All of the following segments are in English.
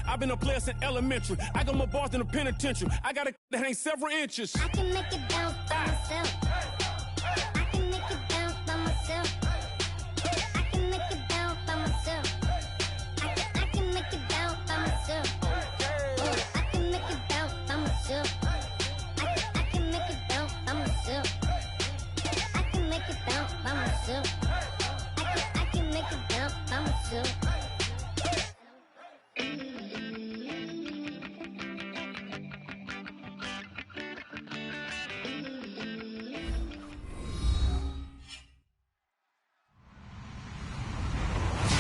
I've been a player since elementary. I got more bars than a penitentiary. I got a that hang several inches. I can make it bounce by myself. I can make it bounce by myself. I can make it bounce by myself. I can make it bounce by myself. I can make it bounce by myself. I can make it bounce by myself. I can make it bounce by myself. I can make it bounce by myself.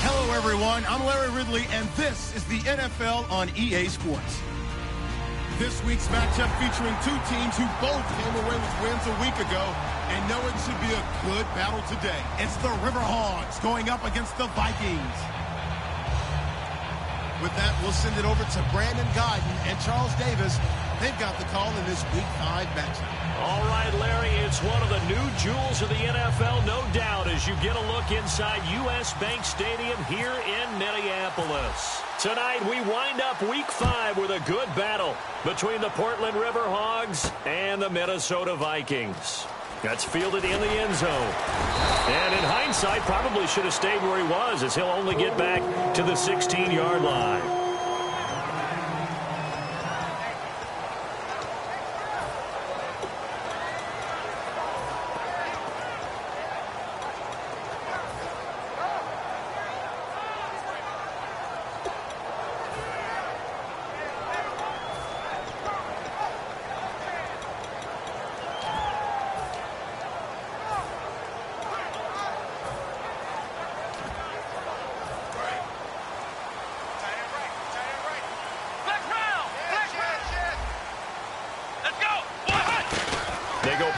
Hello, everyone. I'm Larry Ridley, and this is the NFL on EA Sports. This week's matchup featuring two teams who both came away with wins a week ago and know it should be a good battle today. It's the Riverhogs going up against the Vikings. With that, we'll send it over to Brandon Godden and Charles Davis. They've got the call in this Week 5 matchup. All right, Larry, it's one of the new jewels of the NFL, no doubt, as you get a look inside U.S. Bank Stadium here in Minneapolis. Tonight, we wind up Week 5 with a good battle between the Portland Riverhogs and the Minnesota Vikings. That's fielded in the end zone. And in hindsight, probably should have stayed where he was, as he'll only get back to the 16-yard line.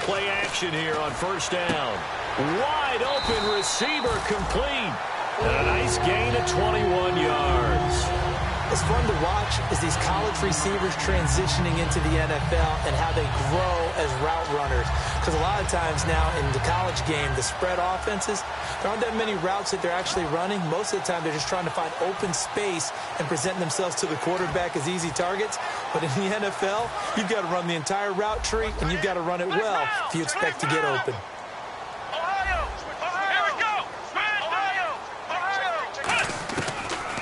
Play action here on first down. Wide open receiver complete. And a nice gain of 21 yards. It's fun to watch as these college receivers transitioning into the NFL and how they grow as route runners. Because a lot of times now in the college game, the spread offenses, there aren't that many routes that they're actually running. Most of the time, they're just trying to find open space and present themselves to the quarterback as easy targets. But in the NFL, you've got to run the entire route tree, and you've got to run it well if you expect to get open.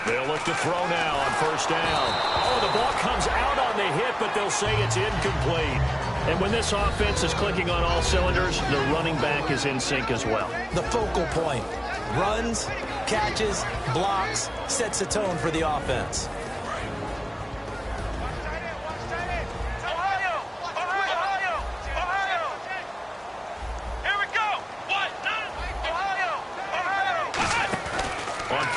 They'll look to throw now on first down. Oh, the ball comes out on the hit, but they'll say it's incomplete. And when this offense is clicking on all cylinders, the running back is in sync as well. The focal point. Runs, catches, blocks, sets a tone for the offense.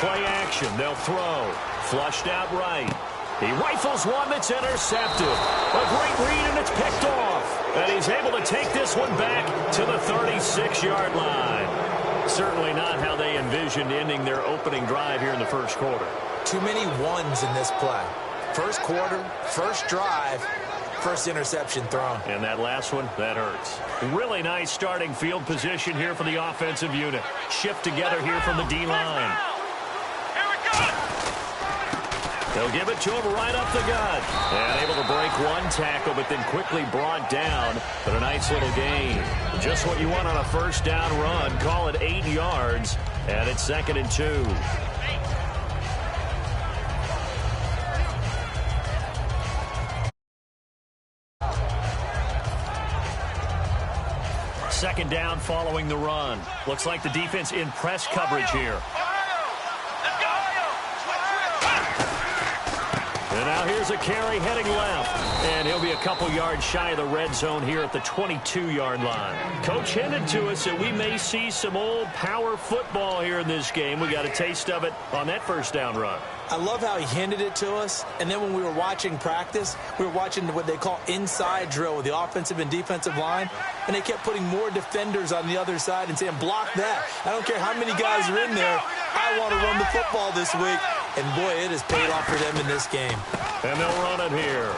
Play action, they'll throw. Flushed out right. He rifles one that's intercepted. A great read, and it's picked off. And he's able to take this one back to the 36-yard line. Certainly not how they envisioned ending their opening drive here in the first quarter. Too many ones in this play. First quarter, first drive, first interception thrown. And that last one, that hurts. Really nice starting field position here for the offensive unit. Shift together here from the D-line. They'll give it to him right up the gut. And able to break one tackle, but then quickly brought down. But a nice little gain. Just what you want on a first down run. Call it 8 yards. And it's 2nd and 2. Second down following the run. Looks like the defense in press coverage here. And now here's a carry heading left. And he'll be a couple yards shy of the red zone here at the 22-yard line. Coach hinted to us that we may see some old power football here in this game. We got a taste of it on that first down run. I love how he hinted it to us. And then when we were watching practice, we were watching what they call inside drill with the offensive and defensive line. And they kept putting more defenders on the other side and saying, block that. I don't care how many guys are in there. I want to run the football this week. And, boy, it has paid off for them in this game. And they'll run it here.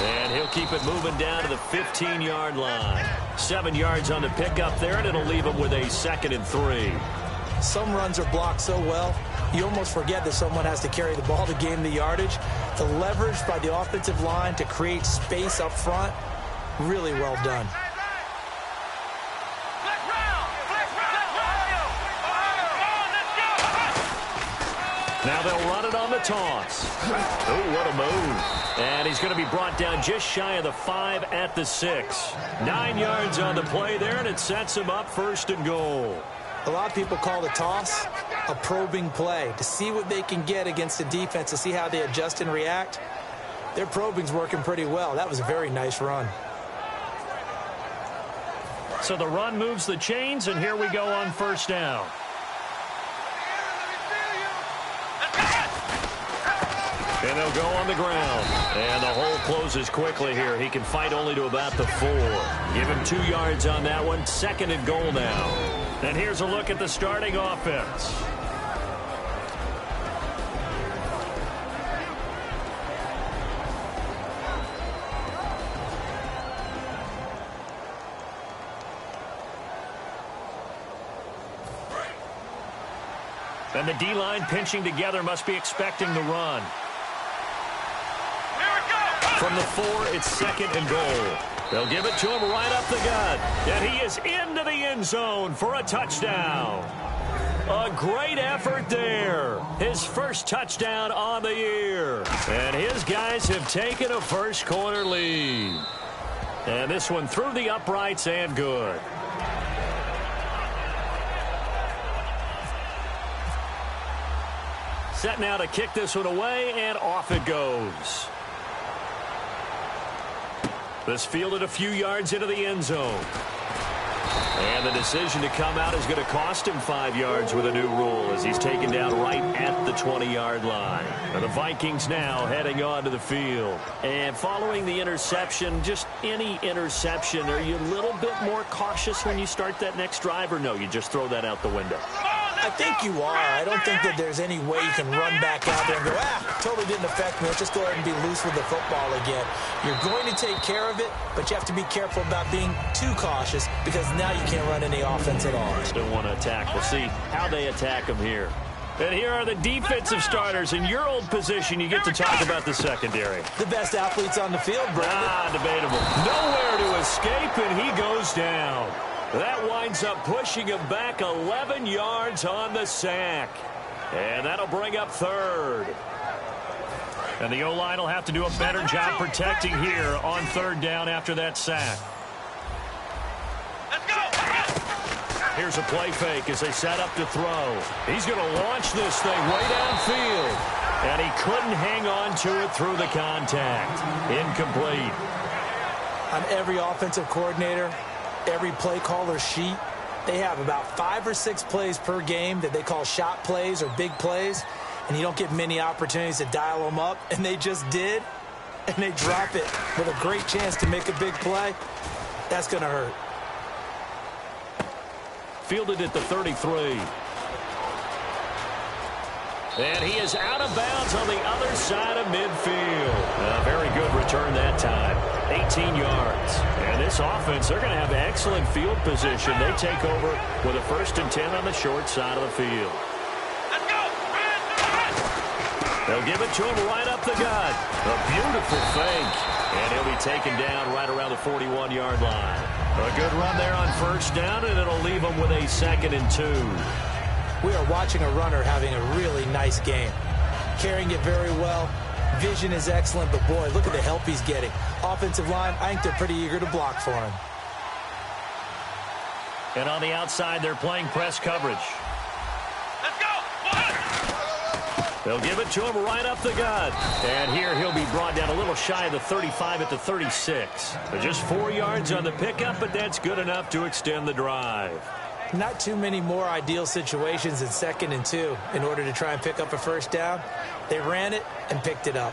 And he'll keep it moving down to the 15-yard line. 7 yards on the pickup there, and it'll leave him with a 2nd and 3. Some runs are blocked so well, you almost forget that someone has to carry the ball to gain the yardage. The leverage by the offensive line to create space up front, really well done. Now they'll run it on the toss. Oh, what a move. And he's going to be brought down just shy of the 5 at the 6. 9 yards on the play there, and it sets him up 1st and goal. A lot of people call the toss a probing play, to see what they can get against the defense, to see how they adjust and react. Their probing's working pretty well. That was a very nice run. So the run moves the chains, and here we go on 1st down. And they'll go on the ground. And the hole closes quickly here. He can fight only to about the 4. Give him 2 yards on that one. 2nd and goal now. And here's a look at the starting offense. And the D-line pinching together, must be expecting the run. From the 4, it's 2nd and goal. They'll give it to him right up the gut. And he is into the end zone for a touchdown. A great effort there. His first touchdown on the year. And his guys have taken a first quarter lead. And this one through the uprights and good. Set now to kick this one away, and off it goes. This fielded a few yards into the end zone. And the decision to come out is going to cost him 5 yards with a new rule as he's taken down right at the 20-yard line. And the Vikings now heading on to the field. And following the interception, just any interception, are you a little bit more cautious when you start that next drive, or no, you just throw that out the window? I think you are. I don't think that there's any way you can run back out there and go, totally didn't affect me. Let's just go ahead and be loose with the football again. You're going to take care of it, but you have to be careful about being too cautious because now you can't run any offense at all. Don't want to attack. We'll see how they attack him here. And here are the defensive starters. In your old position, you get to talk about the secondary. The best athletes on the field, Brandon. Debatable. Nowhere to escape, and he goes down. That winds up pushing him back 11 yards on the sack. And that'll bring up 3rd. And the O-line will have to do a better job protecting here on 3rd down after that sack. Let's go! Here's a play fake as they set up to throw. He's going to launch this thing way downfield. And he couldn't hang on to it through the contact. Incomplete. On every offensive coordinator, every play caller sheet, they have about 5 or 6 plays per game that they call shot plays or big plays, and you don't get many opportunities to dial them up, and they just did, and they drop it with a great chance to make a big play. That's going to hurt. Fielded at the 33. And he is out of bounds on the other side of midfield. A very good return that time. 18 yards. And this offense, they're going to have excellent field position. They take over with a 1st and 10 on the short side of the field. Let's go! They'll give it to him right up the gut. A beautiful fake. And he'll be taken down right around the 41-yard line. A good run there on 1st down, and it'll leave him with a 2nd and 2. We are watching a runner having a really nice game. Carrying it very well. Vision is excellent, but boy, look at the help he's getting. Offensive line, I think they're pretty eager to block for him. And on the outside, they're playing press coverage. Let's go! They'll give it to him right up the gut. And here he'll be brought down a little shy of the 35 at the 36. Just 4 yards on the pickup, but that's good enough to extend the drive. Not too many more ideal situations in 2nd and 2 in order to try and pick up a 1st down. They ran it and picked it up.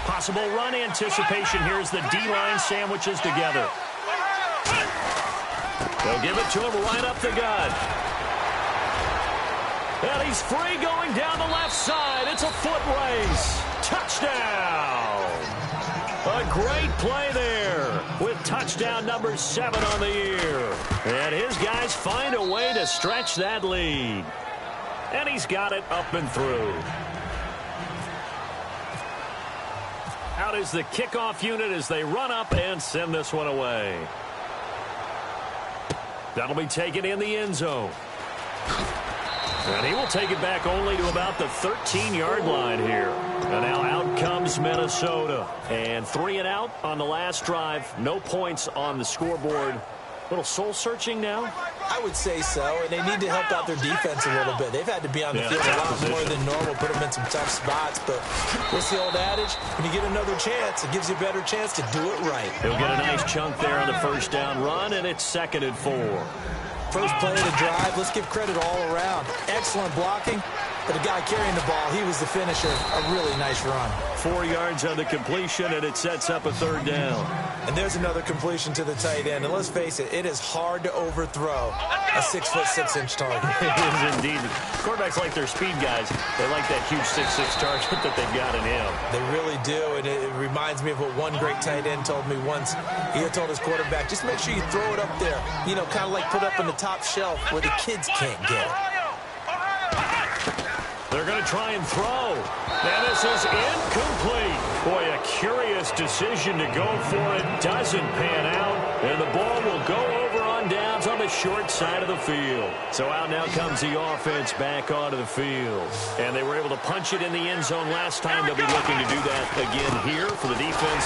Possible run anticipation here as the D-line sandwiches together. They'll give it to him right up the gut. And he's free going down the left side. It's a foot race. Touchdown. A great play there. with touchdown number 7 on the year. And his guys find a way to stretch that lead. And he's got it up and through. Out is the kickoff unit as they run up and send this one away. That'll be taken in the end zone. And he will take it back only to about the 13-yard line here. And now out comes Minnesota. And 3 and out on the last drive. No points on the scoreboard. Little soul-searching now? I would say so, and they need to help out their defense a little bit. They've had to be on the field a lot more than normal, put them in some tough spots. But what's the old adage? When you get another chance, it gives you a better chance to do it right. He'll get a nice chunk there on the first down run, and it's 2nd and 4. First play of the drive, let's give credit all around. Excellent blocking, but the guy carrying the ball, he was the finisher. A really nice run. 4 yards on the completion, and it sets up a 3rd down. And there's another completion to the tight end. And let's face it, it is hard to overthrow a 6'6" target. It is indeed. Quarterbacks like their speed guys. They like that huge 6'6" target that they've got in him. They really do, and it reminds me of what one great tight end told me once. He had told his quarterback, just make sure you throw it up there. You know, kind of like put up on the top shelf where the kids can't get it. They're going to try and throw. And this is incomplete. Boy, a curious decision to go for it. Doesn't pan out. And the ball will go over on downs on the short side of the field. So out now comes the offense back onto the field. And they were able to punch it in the end zone last time. They'll be looking to do that again here for the defense.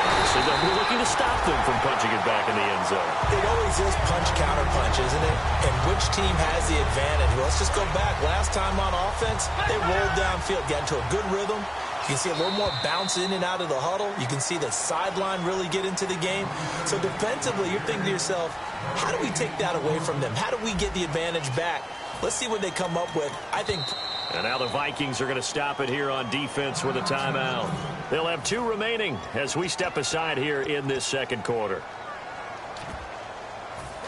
So they'll be looking to stop them from punching it back in the end zone. It always is punch-counter-punch, isn't it? And which team has the advantage? Well, let's just go back. Last time on offense, they rolled downfield, got into a good rhythm. You can see a little more bounce in and out of the huddle. You can see the sideline really get into the game. So defensively, you're thinking to yourself, how do we take that away from them? How do we get the advantage back? Let's see what they come up with. I think... And now the Vikings are going to stop it here on defense with a timeout. They'll have 2 remaining as we step aside here in this 2nd quarter.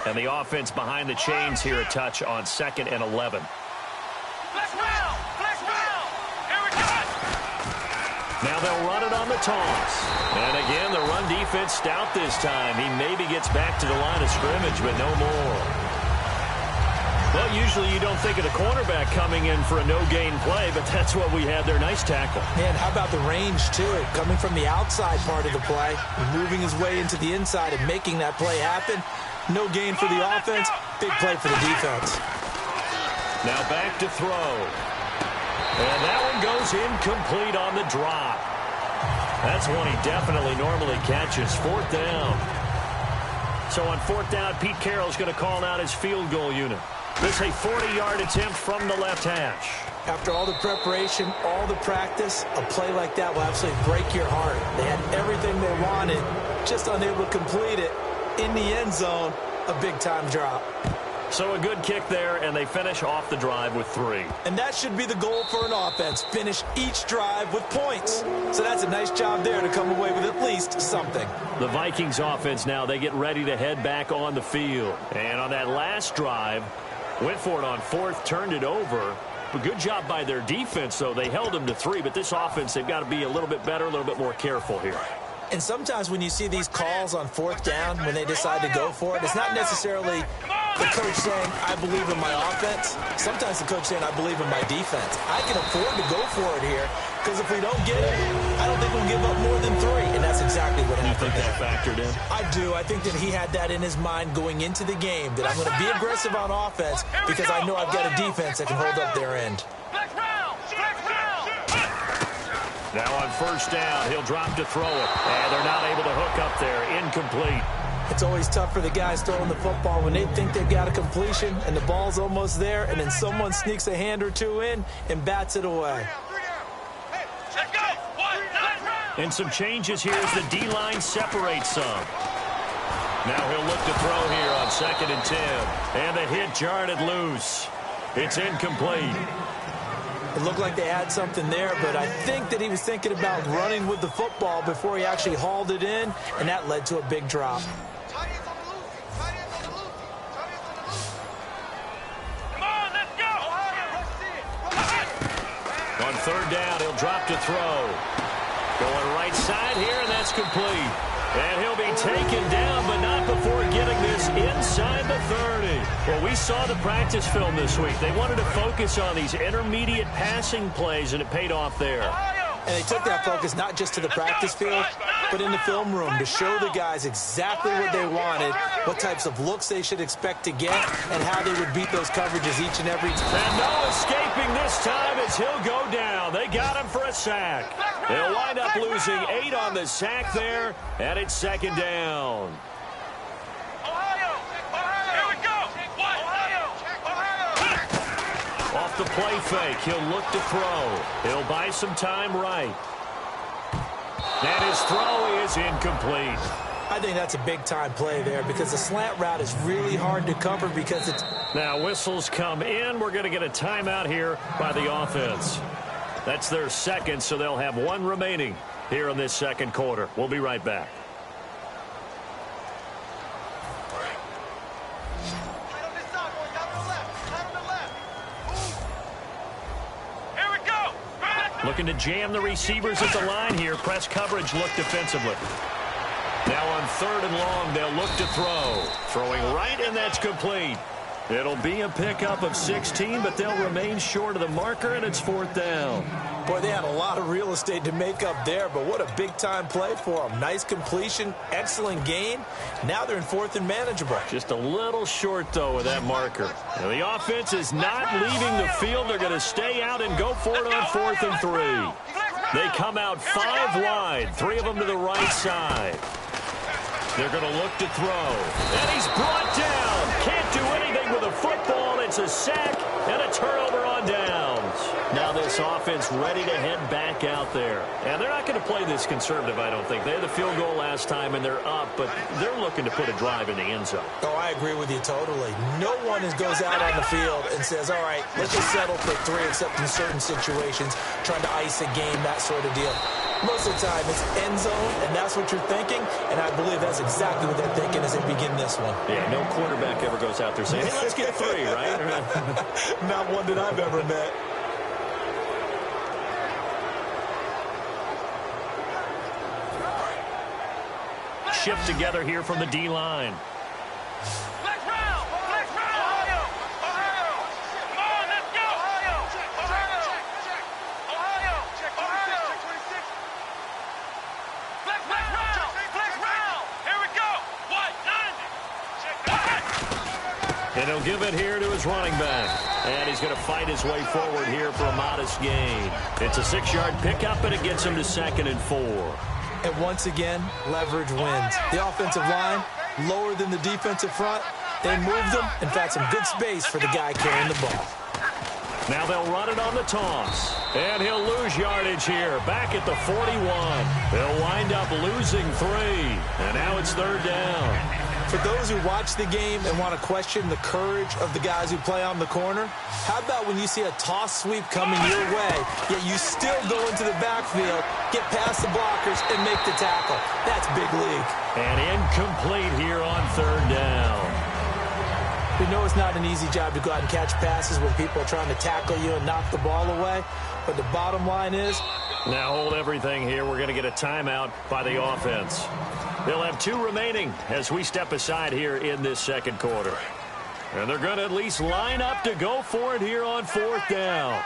And the offense behind the chains here a touch on 2nd and 11. Flex round! Flex round! Here we go! Now they'll run it on the toss. And again, the run defense stout this time. He maybe gets back to the line of scrimmage, but no more. Well, usually you don't think of the cornerback coming in for a no-gain play, but that's what we had there. Nice tackle. Man, how about the range, too? Coming from the outside part of the play, moving his way into the inside and making that play happen. No gain for the offense, big play for the defense. Now back to throw. And that one goes incomplete on the drop. That's one he definitely normally catches. 4th down. So on 4th down, Pete Carroll's going to call out his field goal unit. This is a 40-yard attempt from the left hash. After all the preparation, all the practice, a play like that will absolutely break your heart. They had everything they wanted, just unable to complete it. In the end zone, a big-time drop. So a good kick there, and they finish off the drive with 3. And that should be the goal for an offense, finish each drive with points. So that's a nice job there to come away with at least something. The Vikings offense now, they get ready to head back on the field. And on that last drive, went for it on 4th, turned it over. But good job by their defense, though. They held them to 3, but this offense, they've got to be a little bit better, a little bit more careful here. And sometimes when you see these calls on 4th down, when they decide to go for it, it's not necessarily the coach saying, I believe in my offense. Sometimes the coach saying, I believe in my defense. I can afford to go for it here, because if we don't get it, I don't think we'll give up more than 3. And that's exactly what happened. You think that factored in? I do. I think that he had that in his mind going into the game, that I'm going to be aggressive on offense because I know I've got a defense that can hold up their end. Flex round! Flex round! Now on 1st down, he'll drop to throw it. And they're not able to hook up there. Incomplete. It's always tough for the guys throwing the football when they think they've got a completion and the ball's almost there, and then someone sneaks a hand or 2 in and bats it away. Let's go! And some changes here as the D-line separates some. Now he'll look to throw here on 2nd and 10. And the hit jarred it loose. It's incomplete. It looked like they had something there, but I think that he was thinking about running with the football before he actually hauled it in, and that led to a big drop. Come on, let's go! On 3rd down, he'll drop to throw. Going right side here, and that's complete. And he'll be taken down, but not before getting this inside the 30. Well, we saw the practice film this week. They wanted to focus on these intermediate passing plays, and it paid off there. And they took that focus not just to the practice field, but in the film room to show the guys exactly what they wanted, what types of looks they should expect to get, and how they would beat those coverages each and every time. And no escaping this time as he'll go down. They got him for a sack. They'll wind up losing 8 on the sack there, and it's second down. Off the play fake, he'll look to throw. He'll buy some time right. And his throw is incomplete. I think that's a big-time play there because the slant route is really hard to cover because it's... Now whistles come in. We're going to get a timeout here by the offense. That's their second, so they'll have 1 remaining here in this second quarter. We'll be right back. Looking to jam the receivers at the line here. Press coverage look defensively. Now on 3rd and long, they'll look to throw. Throwing right, and that's complete. It'll be a pickup of 16, but they'll remain short of the marker, and it's 4th down. Boy, they had a lot of real estate to make up there, but what a big-time play for them. Nice completion, excellent gain. Now they're in 4th and manageable. Just a little short, though, with that marker. Now, the offense is not leaving the field. They're going to stay out and go for it on 4th and 3. They come out 5 wide, 3 of them to the right side. They're going to look to throw. And he's brought down. Can't do anything with a football. It's a sack and a turnover on downs. Now this offense ready to head back out there. And they're not going to play this conservative, I don't think. They had the field goal last time, and they're up, but they're looking to put a drive in the end zone. Oh, I agree with you totally. No one goes out on the field and says, all right, let's just settle for 3, except in certain situations, trying to ice a game, that sort of deal. Most of the time, it's end zone, and that's what you're thinking, and I believe that's exactly what they're thinking as they begin this one. Yeah, no quarterback ever goes out there saying, hey, let's get 3, right? Not one that I've ever met. Shift together here from the D-line. And he'll give it here to his running back. And he's going to fight his way forward here for a modest gain. It's a 6-yard pickup, and it gets him to 2nd and 4. And once again, leverage wins. The offensive line, lower than the defensive front. They moved them and found some good space for the guy carrying the ball. Now they'll run it on the toss. And he'll lose yardage here. Back at the 41. They'll wind up losing 3. And now it's 3rd down. For those who watch the game and want to question the courage of the guys who play on the corner, how about when you see a toss sweep coming your way, yet you still go into the backfield, get past the blockers, and make the tackle? That's big league. And incomplete here on 3rd down. We know it's not an easy job to go out and catch passes when people are trying to tackle you and knock the ball away, but the bottom line is... Now hold everything here. We're going to get a timeout by the offense. They'll have 2 remaining as we step aside here in this second quarter. And they're going to at least line up to go for it here on 4th down.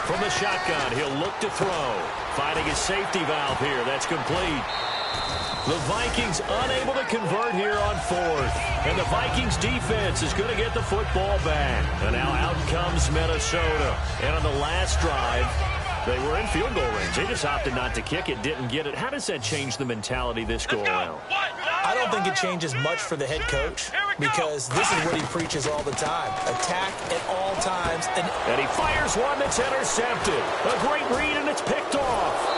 From the shotgun, he'll look to throw. Finding his safety valve here. That's complete. The Vikings unable to convert here on 4th. And the Vikings defense is going to get the football back. And now out comes Minnesota. And on the last drive, they were in field goal range. They just opted not to kick it, didn't get it. How does that change the mentality this go-around? I don't think it changes much for the head coach because this is what he preaches all the time. Attack at all times. And he fires one that's intercepted. A great read, and it's picked off.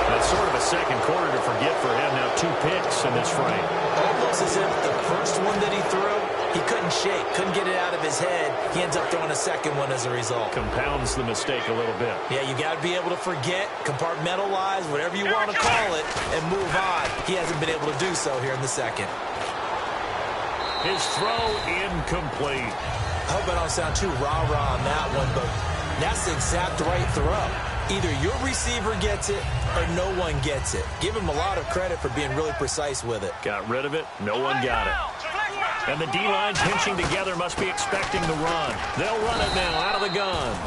That's sort of a second quarter to forget for him. Now 2 picks in this frame. Almost as if the first one that he threw, he couldn't shake, couldn't get it out of his head. He ends up throwing a second one as a result. Compounds the mistake a little bit. Yeah, you got to be able to forget, compartmentalize, whatever you want to call it, and move on. He hasn't been able to do so here in the second. His throw incomplete. I hope I don't sound too rah-rah on that one, but that's the exact right throw. Either your receiver gets it or no one gets it. Give him a lot of credit for being really precise with it. Got rid of it. No one got it. And the D-line's pinching together, must be expecting the run. They'll run it now out of the gun.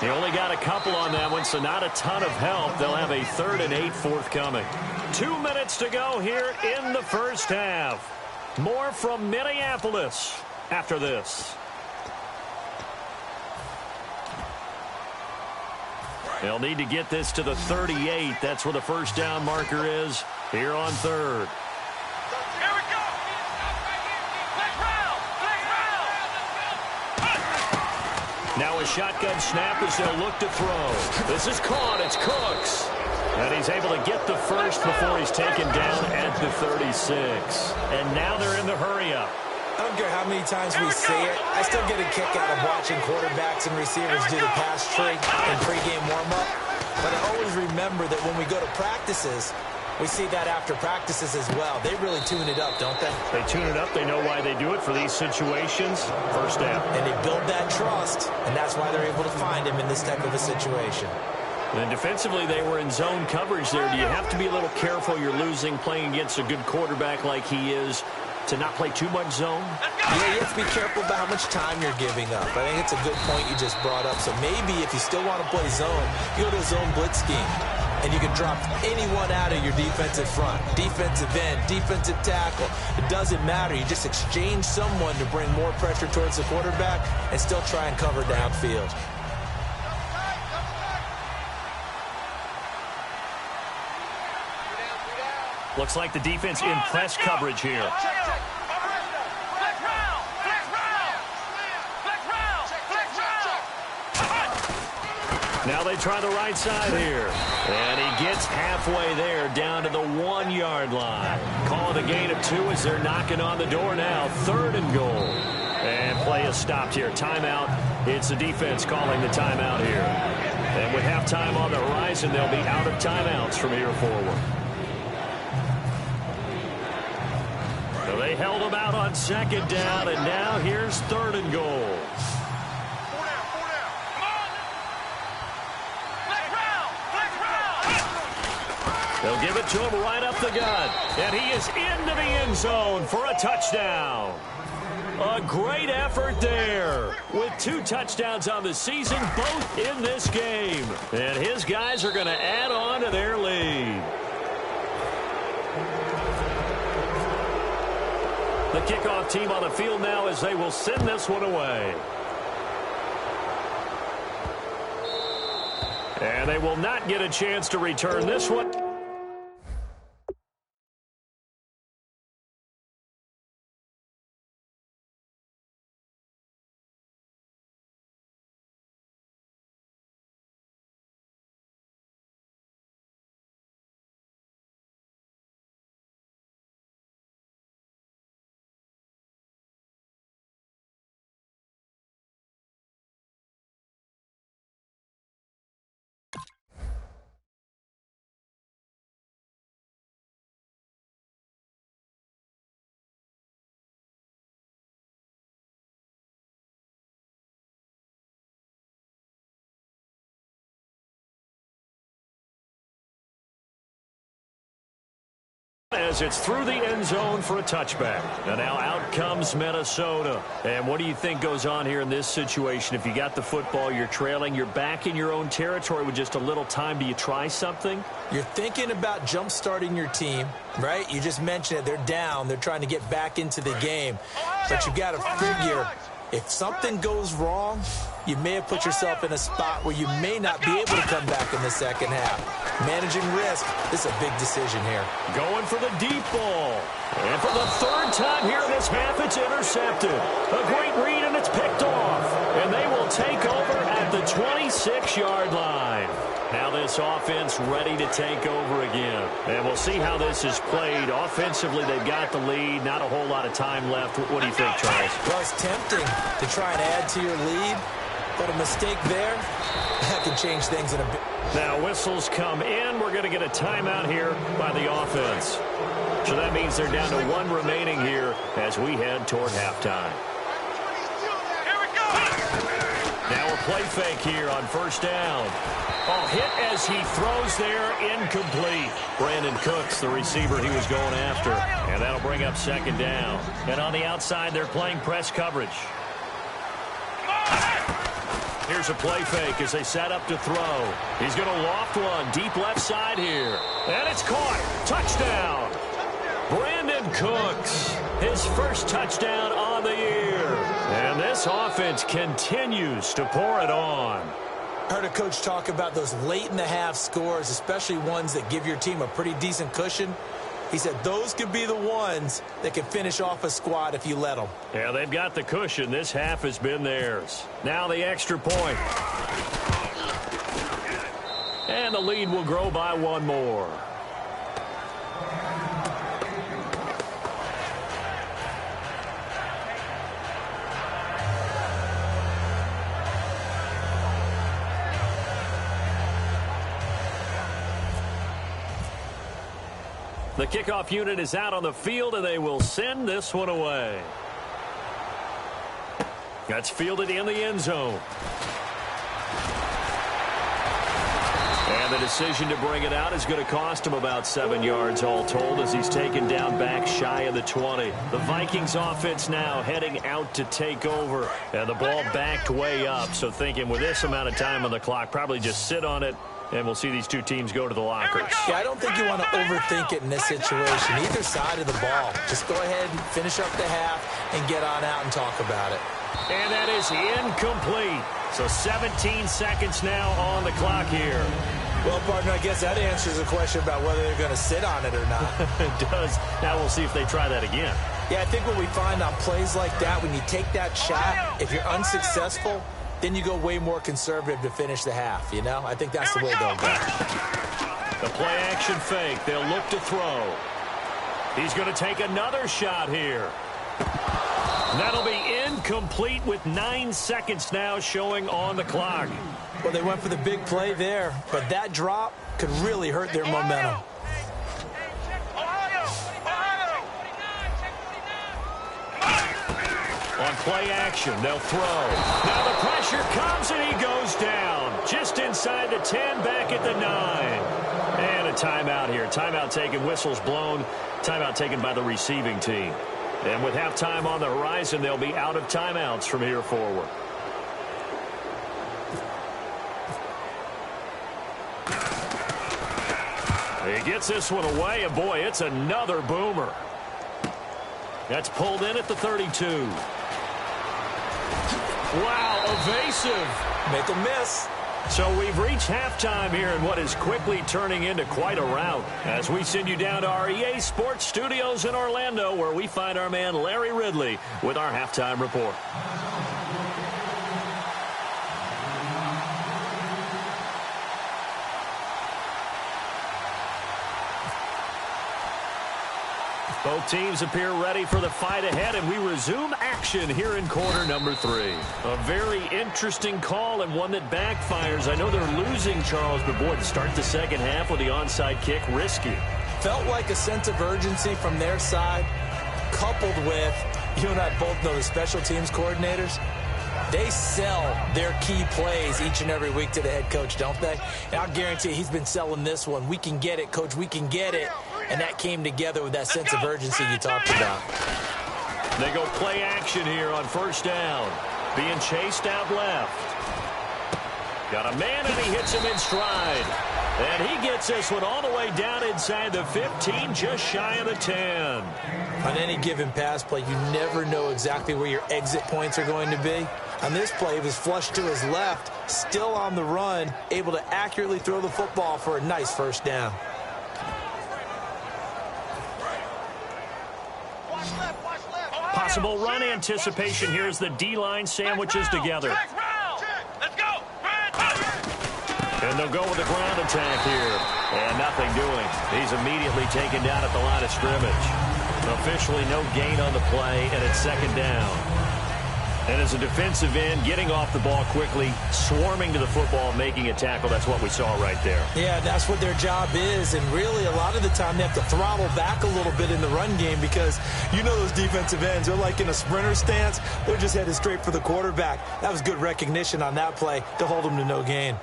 They only got a couple on that one, so not a ton of help. They'll have a 3rd and 8 forthcoming. 2 minutes to go here in the first half. More from Minneapolis after this. They'll need to get this to the 38. That's where the first down marker is here on 3rd. Here we go. Flex round. Flex round. Now a shotgun snap as they'll look to throw. This is caught. It's Cooks. And he's able to get the first before he's taken down at the 36. And now they're in the hurry-up. I don't care how many times we say it, I still get a kick out of watching quarterbacks and receivers do the pass trick in pregame warm-up. But I always remember that when we go to practices, we see that after practices as well. They really tune it up, don't they? They tune it up. They know why they do it for these situations. First down. And they build that trust, and that's why they're able to find him in this type of a situation. And defensively, they were in zone coverage there. Do you have to be a little careful? You're losing playing against a good quarterback like he is to not play too much zone? Yeah, you have to be careful about how much time you're giving up. I think it's a good point you just brought up. So maybe if you still want to play zone, you go to a zone blitz scheme. And you can drop anyone out of your defensive front, defensive end, defensive tackle. It doesn't matter. You just exchange someone to bring more pressure towards the quarterback and still try and cover downfield. Looks like the defense in press coverage here. Flex round. Flex round. Flex round. Flex round. Now they try the right side here. And he gets halfway there down to the 1-yard line. Call it a gain of 2 as they're knocking on the door now. 3rd and goal. And play is stopped here. Timeout. It's the defense calling the timeout here. And with halftime on the horizon, they'll be out of timeouts from here forward. So they held him out on 2nd down, and now here's 3rd and goal. They'll give it to him right up the gut. And he is into the end zone for a touchdown. A great effort there. With 2 touchdowns on the season, both in this game. And his guys are going to add on to their lead. The kickoff team on the field now as they will send this one away. And they will not get a chance to return this one. As it's through the end zone for a touchback. And now out comes Minnesota. And what do you think goes on here in this situation? If you got the football, you're trailing, you're back in your own territory with just a little time. Do you try something? You're thinking about jump-starting your team, right? You just mentioned it. They're down. They're trying to get back into the game. But you've got to figure if something goes wrong, you may have put yourself in a spot where you may not be able to come back in the second half. Managing risk, this is a big decision here. Going for the deep ball. And for the 3rd time here in this half, it's intercepted. A great read, and it's picked off. And they will take over at the 26-yard line. Now this offense ready to take over again. And we'll see how this is played. Offensively, they've got the lead. Not a whole lot of time left. What do you think, Charles? Well, it's tempting to try and add to your lead. But a mistake there, that can change things in a bit. Now whistles come in. We're going to get a timeout here by the offense. So that means they're down to 1 remaining here as we head toward halftime. Here we go. Now a play fake here on first down. Oh, hit as he throws there, incomplete. Brandon Cooks, the receiver he was going after. And that'll bring up second down. And on the outside, they're playing press coverage. Here's a play fake as they set up to throw. He's going to loft one deep left side here. And it's caught. Touchdown. Brandon Cooks, his first touchdown on the year. And this offense continues to pour it on. I heard a coach talk about those late-in-the-half scores, especially ones that give your team a pretty decent cushion. He said those could be the ones that can finish off a squad if you let them. Yeah, they've got the cushion. This half has been theirs. Now the extra point. And the lead will grow by one more. The kickoff unit is out on the field, and they will send this one away. That's fielded in the end zone. And the decision to bring it out is going to cost him about 7 yards all told as he's taken down back shy of the 20. The Vikings offense now heading out to take over. And the ball backed way up, so thinking with this amount of time on the clock, probably just sit on it. And we'll see these two teams go to the lockers. Yeah, I don't think you want to overthink it in this situation. Either side of the ball. Just go ahead and finish up the half and get on out and talk about it. And that is incomplete. So 17 seconds now on the clock here. Well, partner, I guess that answers the question about whether they're going to sit on it or not. It does. Now we'll see if they try that again. Yeah, I think what we find on plays like that, when you take that shot, if you're unsuccessful, then you go way more conservative to finish the half, you know? I think that's the way they'll go. The play action fake. They'll look to throw. He's going to take another shot here. That'll be incomplete with 9 seconds now showing on the clock. Well, they went for the big play there, but that drop could really hurt their momentum. On play action, they'll throw. Now the pressure comes, and he goes down. Just inside the 10, back at the 9. And a timeout here. Timeout taken, whistles blown. Timeout taken by the receiving team. And with halftime on the horizon, they'll be out of timeouts from here forward. He gets this one away, and boy, it's another boomer. That's pulled in at the 32. Wow, evasive. Make a miss. So we've reached halftime here in what is quickly turning into quite a rout as we send you down to our EA Sports Studios in Orlando, where we find our man Larry Ridley with our halftime report. Both teams appear ready for the fight ahead, and we resume action here in quarter number 3. A very interesting call and one that backfires. I know they're losing, Charles, but boy, to start the second half with the onside kick, risky. Felt like a sense of urgency from their side, coupled with, you and I both know the special teams coordinators, they sell their key plays each and every week to the head coach, don't they? And I'll guarantee you, he's been selling this one. We can get it, coach, we can get it. And that came together with that sense of urgency you talked about. They go play action here on first down. Being chased out left. Got a man, and he hits him in stride. And he gets this one all the way down inside the 15, just shy of the 10. On any given pass play, you never know exactly where your exit points are going to be. On this play, he was flushed to his left, still on the run, able to accurately throw the football for a nice first down. Possible run anticipation here as the D-line sandwiches together. And they'll go with the ground attack here. And nothing doing. He's immediately taken down at the line of scrimmage. Officially no gain on the play, and it's second down. And as a defensive end, getting off the ball quickly, swarming to the football, making a tackle, that's what we saw right there. Yeah, that's what their job is. And really, a lot of the time, they have to throttle back a little bit in the run game because you know those defensive ends, they're like in a sprinter stance. They're just headed straight for the quarterback. That was good recognition on that play to hold them to no gain.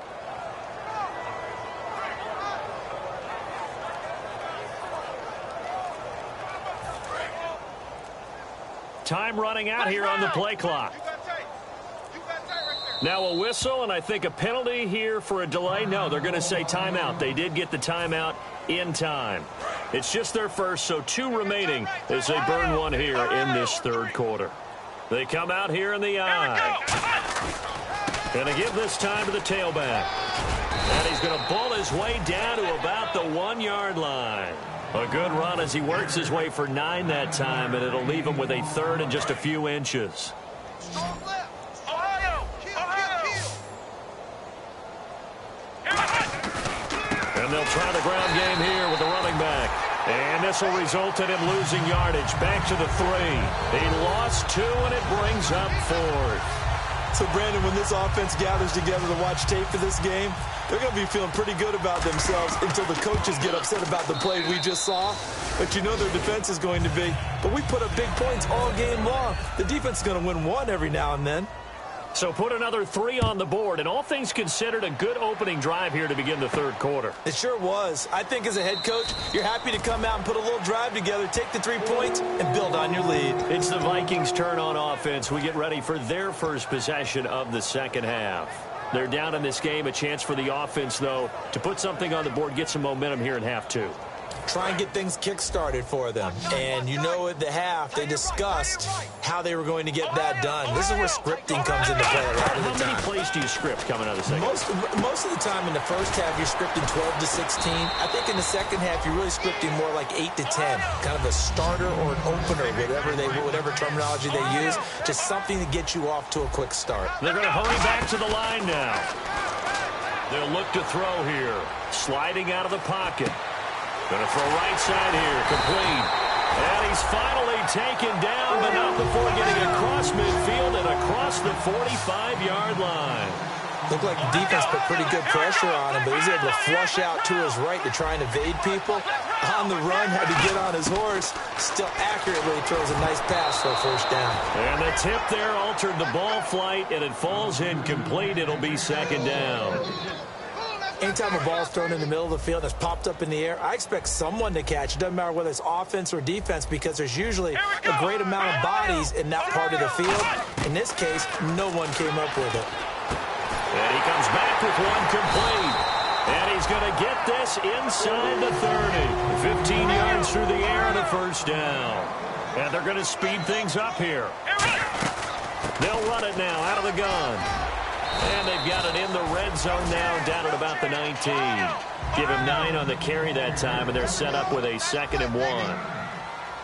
Time running out here on the play clock. Now a whistle, and I think a penalty here for a delay. No, they're going to say timeout. They did get the timeout in time. It's just their first, so 2 remaining as they burn one here in this third quarter. They come out here in the eye. Going to give this time to the tailback. And he's going to bull his way down to about the 1-yard line. A good run as he works his way for 9 that time, and it'll leave him with a third and just a few inches. And they'll try the ground game here with the running back. And this will result in him losing yardage. Back to the 3. He lost 2, and it brings up 4th. So, Brandon, when this offense gathers together to watch tape for this game, they're going to be feeling pretty good about themselves until the coaches get upset about the play we just saw. But you know their defense is going to be. But we put up big points all game long. The defense is going to win one every now and then. So put another 3 on the board, and all things considered, a good opening drive here to begin the third quarter. It sure was. I think as a head coach, you're happy to come out and put a little drive together, take the 3 points, and build on your lead. It's the Vikings' turn on offense. We get ready for their first possession of the second half. They're down in this game. A chance for the offense, though, to put something on the board, get some momentum here in half 2. Try and get things kick-started for them. And you know at the half, they discussed how they were going to get that done. This is where scripting comes into play a lot of the time. How many plays do you script coming out of the second? Most of the time in the first half, you're scripting 12 to 16. I think in the second half, you're really scripting more like 8 to 10. Kind of a starter or an opener, whatever terminology they use. Just something to get you off to a quick start. They're going to hurry back to the line now. They'll look to throw here. Sliding out of the pocket. Going to throw right side here, complete. And he's finally taken down, but not before getting across midfield and across the 45-yard line. Looked like the defense put pretty good pressure on him, but he was able to flush out to his right to try and evade people. On the run, had to get on his horse. Still accurately throws a nice pass for a first down. And the tip there altered the ball flight, and it falls incomplete. It'll be second down. Anytime a ball is thrown in the middle of the field that's popped up in the air, I expect someone to catch. It doesn't matter whether it's offense or defense because there's usually a great amount of bodies in that part of the field. In this case, no one came up with it. And he comes back with one complete. And he's going to get this inside the 30. 15 yards through the air and a first down. And they're going to speed things up here. They'll run it now out of the gun. And they've got it in the red zone now, down at about the 19. Give him 9 on the carry that time, and they're set up with a 2nd and 1.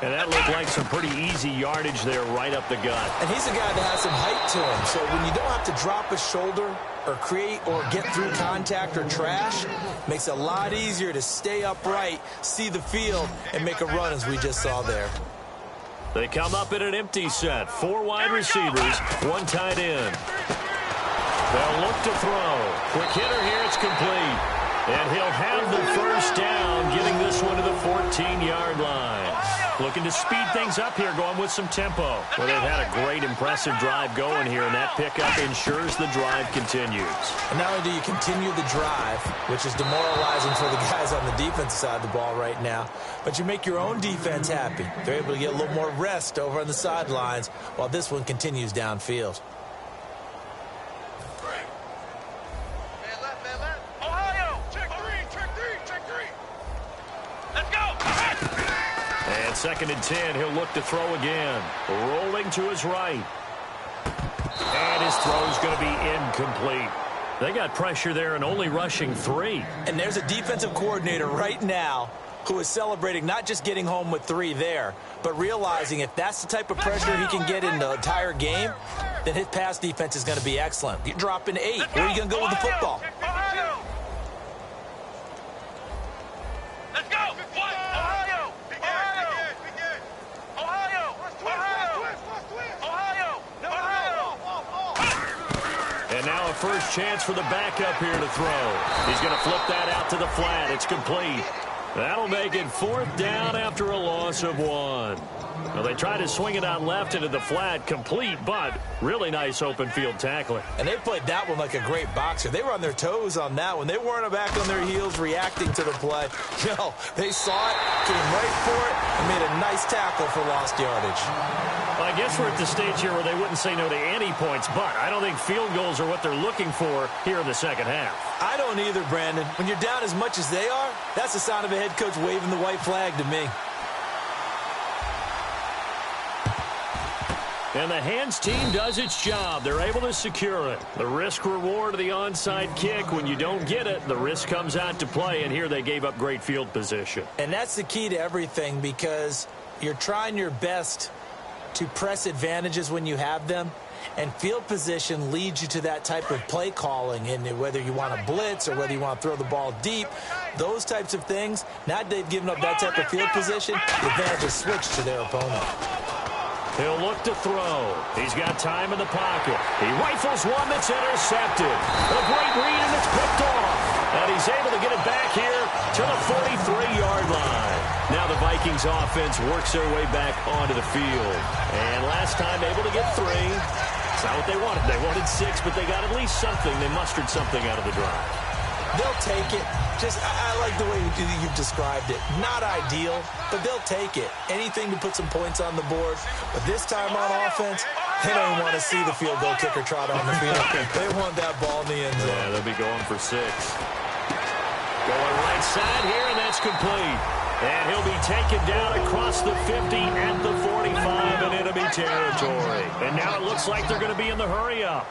And that looked like some pretty easy yardage there right up the gut. And he's a guy that has some height to him, so when you don't have to drop a shoulder or create or get through contact or trash, makes it a lot easier to stay upright, see the field, and make a run as we just saw there. They come up in an empty set. 4 wide receivers, 1 tight end. They'll look to throw. Quick hitter here, it's complete. And he'll have the first down, getting this one to the 14-yard line. Looking to speed things up here, going with some tempo. Well, they've had a great, impressive drive going here, and that pickup ensures the drive continues. And not only do you continue the drive, which is demoralizing for the guys on the defensive side of the ball right now, but you make your own defense happy. They're able to get a little more rest over on the sidelines while this one continues downfield. Second and 10, he'll look to throw again. Rolling to his right. And his throw's going to be incomplete. They got pressure there and only rushing 3. And there's a defensive coordinator right now who is celebrating not just getting home with 3 there, but realizing if that's the type of pressure he can get in the entire game, then his pass defense is going to be excellent. You're dropping 8. Where are you going to go with the football? And now a first chance for the backup here to throw. He's going to flip that out to the flat. It's complete. That'll make it 4th down after a loss of 1. Well, they tried to swing it out left into the flat, complete, but really nice open field tackling. And they played that one like a great boxer. They were on their toes on that one. They weren't back on their heels reacting to the play. No, they saw it, came right for it, and made a nice tackle for lost yardage. Well, I guess we're at the stage here where they wouldn't say no to any points, but I don't think field goals are what they're looking for here in the second half. I don't either, Brandon. When you're down as much as they are, that's the sound of a head coach waving the white flag to me. And the hands team does its job. They're able to secure it. The risk-reward of the onside kick, when you don't get it, the risk comes out to play, and here they gave up great field position. And that's the key to everything, because you're trying your best to press advantages when you have them, and field position leads you to that type of play calling, and whether you want to blitz or whether you want to throw the ball deep, those types of things. Now they've given up that type of field position, the advantage is switched to their opponent. He'll look to throw. He's got time in the pocket. He rifles one that's intercepted. A great read, and it's picked off. And he's able to get it back here to the 43-yard line. Now the Vikings offense works their way back onto the field. And last time able to get 3. It's not what they wanted. They wanted 6, but they got at least something. They mustered something out of the drive. They'll take it. I like the way you've described it. Not ideal, but they'll take it. Anything to put some points on the board. But this time on offense, they don't want to see the field goal kicker trot on the field. They want that ball in the end zone. Yeah, they'll be going for 6. Going right side here, and that's complete. And he'll be taken down across the 50 at the 45 in enemy territory. And now it looks like they're going to be in the hurry-up.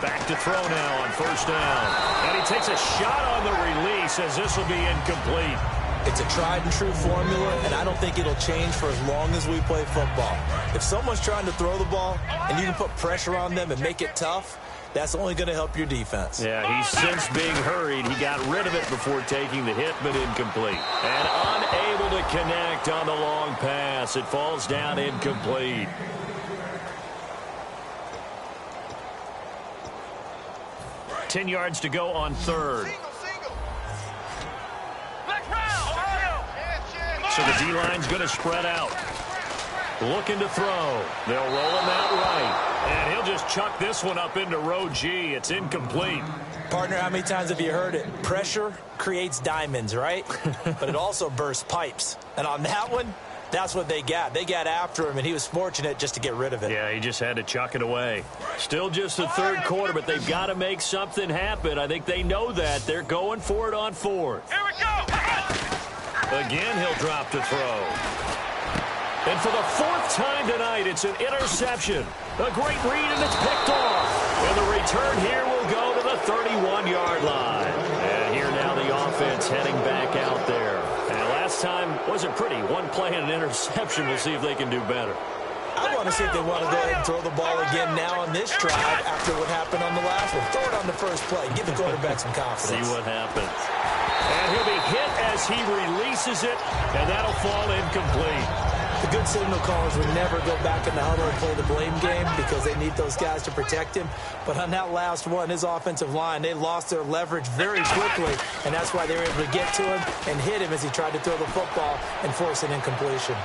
Back to throw now on 1st down. And he takes a shot on the release as this will be incomplete. It's a tried-and-true formula, and I don't think it'll change for as long as we play football. If someone's trying to throw the ball and you can put pressure on them and make it tough, that's only going to help your defense. Yeah, he's since being hurried. He got rid of it before taking the hit, but incomplete. And unable to connect on the long pass. It falls down incomplete. Ten yards to go on 3rd. So the D-line's going to spread out. Looking to throw. They'll roll him out right. And he'll just chuck this one up into row G. It's incomplete. Partner, how many times have you heard it? Pressure creates diamonds, right? But it also bursts pipes. And on that one, that's what they got. They got after him, and he was fortunate just to get rid of it. Yeah, he just had to chuck it away. Still just the 3rd quarter, but they've got to make something happen. I think they know that. They're going for it on 4th. Here we go. Again, he'll drop to throw. And for the 4th time tonight, it's an interception. A great read, and it's picked off. And the return here will go to the 31-yard line. And here now the offense heading back out there. And last time wasn't pretty. One play and an interception. We'll see if they can do better. I want to see if they want to go ahead and throw the ball again now on this drive after what happened on the last one. Throw it on the first play. Give the quarterback some confidence. See what happens. And he'll be hit as he releases it, and that'll fall incomplete. The good signal callers would never go back in the huddle and play the blame game because they need those guys to protect him. But on that last one, his offensive line, they lost their leverage very quickly, and that's why they were able to get to him and hit him as he tried to throw the football and force an incompletion.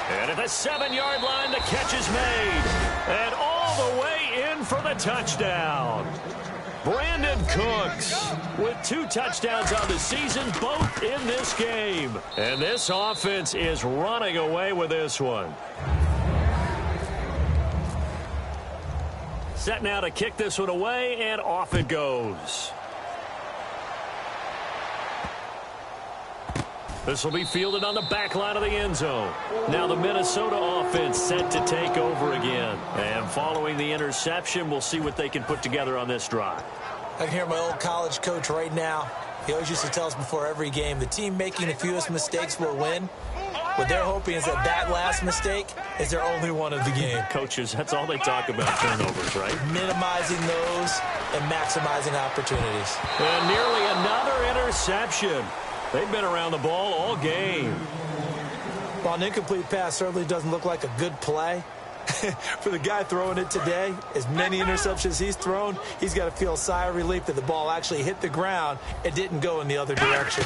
And at the 7-yard line, the catch is made. And all the way in for the touchdown. Brandon Cooks with 2 touchdowns on the season, both in this game. And this offense is running away with this one. Set now to kick this one away, and off it goes. This will be fielded on the back line of the end zone. Now the Minnesota offense set to take over again. And following the interception, we'll see what they can put together on this drive. I can hear my old college coach right now. He always used to tell us before every game, the team making the fewest mistakes will win. What they're hoping is that that last mistake is their only one of the game. Coaches, that's all they talk about, turnovers, right? Minimizing those and maximizing opportunities. And nearly another interception. They've been around the ball all game. While an incomplete pass certainly doesn't look like a good play, for the guy throwing it today, as many interceptions he's thrown, he's got to feel a sigh of relief that the ball actually hit the ground and didn't go in the other direction.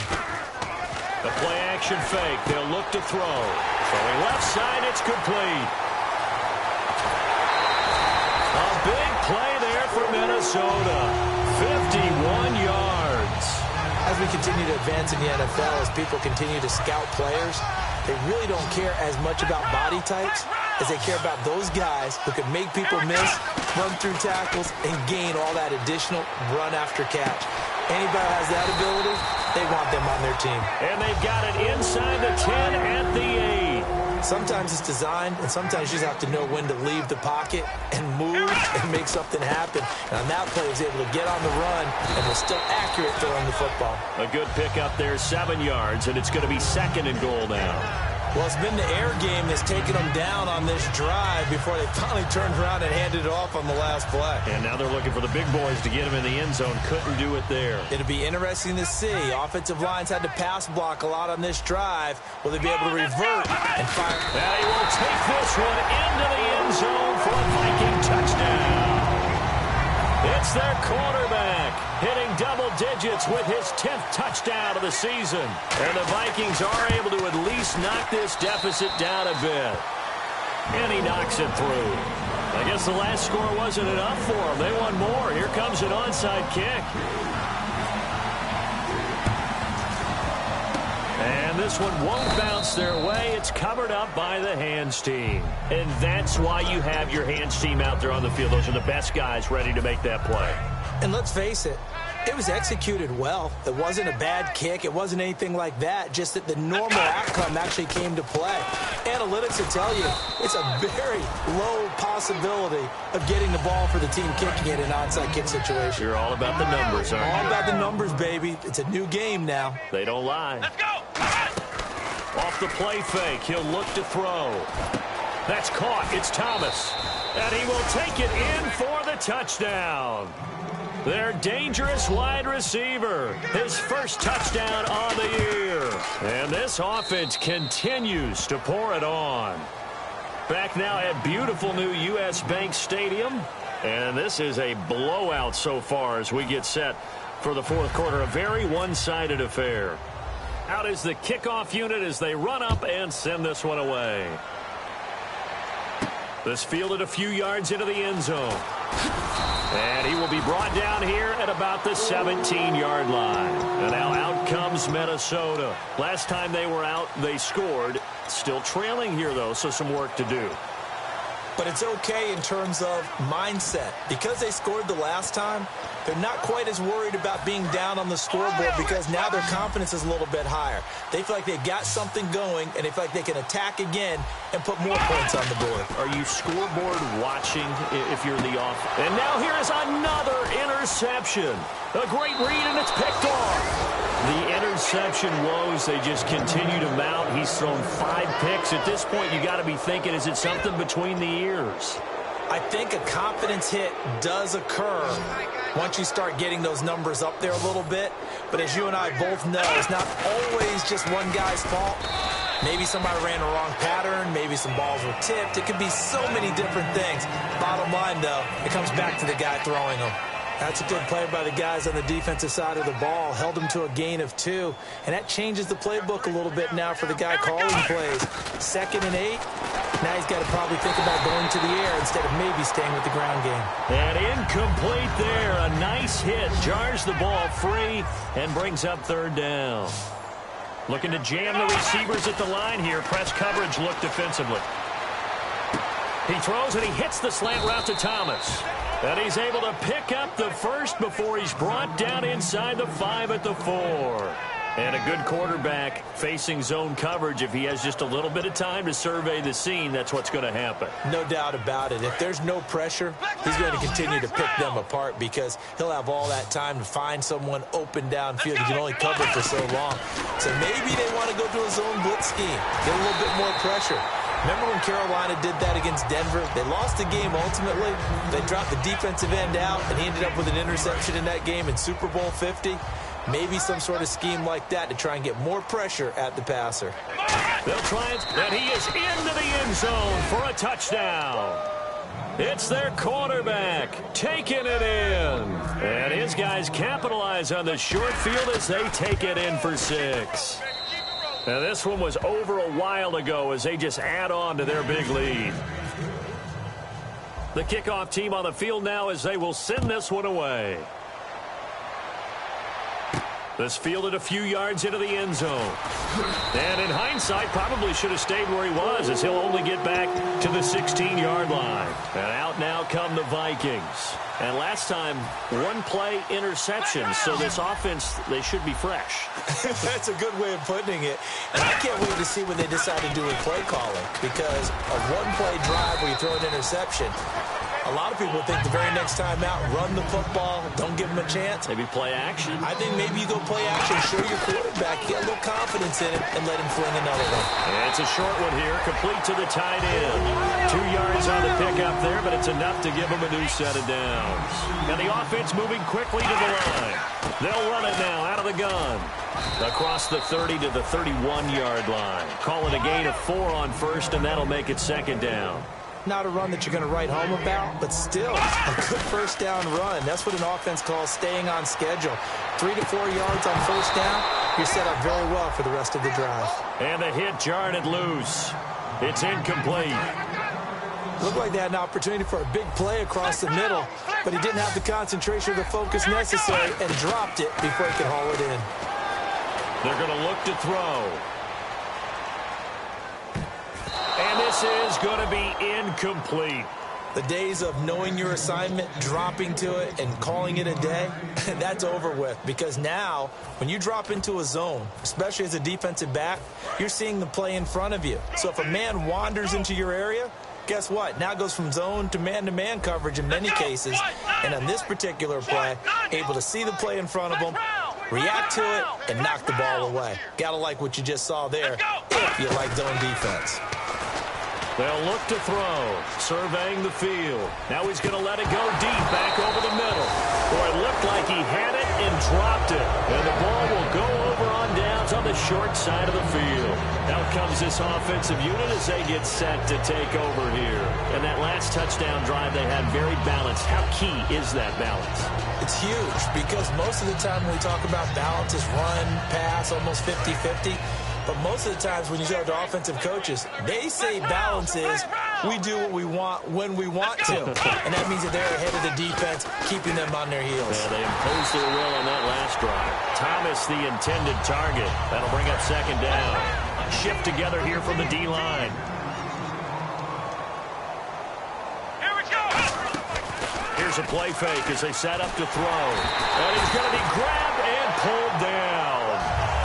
The play-action fake. They'll look to throw. Throwing left side, it's complete. A big play there for Minnesota. 51 yards. As we continue to advance in the NFL, as people continue to scout players, they really don't care as much about body types as they care about those guys who can make people miss, run through tackles, and gain all that additional run after catch. Anybody who has that ability, they want them on their team. And they've got it inside the 10 at the 8. Sometimes it's designed, and sometimes you just have to know when to leave the pocket and move and make something happen. And on that play, he was able to get on the run and was still accurate throwing the football. A good pick up there, 7 yards, and it's going to be 2nd and goal now. Well, it's been the air game that's taken them down on this drive before they finally turned around and handed it off on the last play. And now they're looking for the big boys to get him in the end zone. Couldn't do it there. It'll be interesting to see. Offensive lines had to pass block a lot on this drive. Will they be able to revert and fire? And he will take this one into the end zone for a Viking touchdown. It's their quarterback hitting double digits with his 10th touchdown of the season. And the Vikings are able to at least knock this deficit down a bit. And he knocks it through. I guess the last score wasn't enough for them. They want more. Here comes an onside kick. And this one won't bounce their way. It's covered up by the hands team. And that's why you have your hands team out there on the field. Those are the best guys ready to make that play. And let's face it, it was executed well. It wasn't a bad kick. It wasn't anything like that. Just that the normal outcome actually came to play. Analytics will tell you it's a very low possibility of getting the ball for the team kicking it in an onside kick situation. You're all about the numbers, aren't you? All about the numbers, baby. It's a new game now. They don't lie. Let's go. Off the play fake, he'll look to throw. That's caught. It's Thomas. And he will take it in for the touchdown. Their dangerous wide receiver. His first touchdown on the year. And this offense continues to pour it on. Back now at beautiful new U.S. Bank Stadium. And this is a blowout so far as we get set for the fourth quarter. A very one-sided affair. Out is the kickoff unit as they run up and send this one away. This fielded a few yards into the end zone. And he will be brought down here at about the 17-yard line. And now out comes Minnesota. Last time they were out, they scored. Still trailing here, though, so some work to do. But it's okay in terms of mindset. Because they scored the last time, they're not quite as worried about being down on the scoreboard because now their confidence is a little bit higher. They feel like they've got something going, and they feel like they can attack again and put more points on the board. Are you scoreboard watching if you're the off? And now here is another interception. A great read, and it's picked off. The interception woes, they just continue to mount. He's thrown 5 picks. At this point, you got to be thinking, is it something between the ears? I think a confidence hit does occur once you start getting those numbers up there a little bit. But as you and I both know, it's not always just one guy's fault. Maybe somebody ran a wrong pattern. Maybe some balls were tipped. It could be so many different things. Bottom line, though, it comes back to the guy throwing them. That's a good play by the guys on the defensive side of the ball. Held them to a gain of 2. And that changes the playbook a little bit now for the guy calling plays. 2nd and 8. Now he's got to probably think about going to the air instead of maybe staying with the ground game. And incomplete there. A nice hit. Jars the ball free and brings up 3rd down. Looking to jam the receivers at the line here. Press coverage look defensively. He throws and he hits the slant route to Thomas. And he's able to pick up the first before he's brought down inside the 5 at the 4. And a good quarterback facing zone coverage. If he has just a little bit of time to survey the scene, that's what's going to happen. No doubt about it. If there's no pressure, he's going to continue to pick them apart because he'll have all that time to find someone open downfield. He can only cover for so long. So maybe they want to go to a zone blitz scheme, get a little bit more pressure. Remember when Carolina did that against Denver? They lost the game ultimately. They dropped the defensive end out, and he ended up with an interception in that game in Super Bowl 50. Maybe some sort of scheme like that to try and get more pressure at the passer. They'll try it, and he is into the end zone for a touchdown. It's their quarterback taking it in. And his guys capitalize on the short field as they take it in for 6. Now, this one was over a while ago as they just add on to their big lead. The kickoff team on the field now as they will send this one away. This fielded a few yards into the end zone. And in hindsight, probably should have stayed where he was as he'll only get back to the 16-yard line. And out now come the Vikings. And last time, one-play interception. So this offense, they should be fresh. That's a good way of putting it. And I can't wait to see what they decide to do with play calling. Because a one-play drive where you throw an interception, a lot of people think the very next time out, run the football, don't give them a chance. Maybe play action. I think maybe you go play action, show your quarterback, get a little confidence in it, and let him fling another one. And it's a short one here, complete to the tight end. 2 yards on the pickup there, but it's enough to give him a new set of downs. And the offense moving quickly to the line. They'll run it now out of the gun. Across the 30 to the 31-yard line. Call it a gain of 4 on first, and that'll make it second down. Not a run that you're going to write home about, but still a good first down run. That's what an offense calls staying on schedule. 3 to 4 yards on first down, you're set up very well for the rest of the drive. And the hit jarred it loose. It's incomplete. Looked like they had an opportunity for a big play across the middle, but he didn't have the concentration or the focus necessary and dropped it before he could haul it in. They're going to look to throw. And this is going to be incomplete. The days of knowing your assignment, dropping to it, and calling it a day, that's over with. Because now, when you drop into a zone, especially as a defensive back, you're seeing the play in front of you. So if a man wanders into your area, guess what? Now it goes from zone to man coverage in many cases. And on this particular play, able to see the play in front of him, react to it, and knock the ball away. Gotta like what you just saw there if you like zone defense. They'll look to throw, surveying the field. Now he's going to let it go deep, back over the middle. Boy, it looked like he had it and dropped it. And the ball will go over on downs on the short side of the field. Out comes this offensive unit as they get set to take over here. And that last touchdown drive they had very balanced. How key is that balance? It's huge because most of the time when we talk about balance is run, pass, almost 50-50. But most of the times when you talk to offensive coaches, they say balance is we do what we want when we want to. And that means that they're ahead of the defense, keeping them on their heels. Yeah, they imposed their will on that last drive. Thomas, the intended target. That'll bring up second down. Shift together here from the D-line. Here we go. Here's a play fake as they set up to throw. And he's going to be grabbed and pulled down.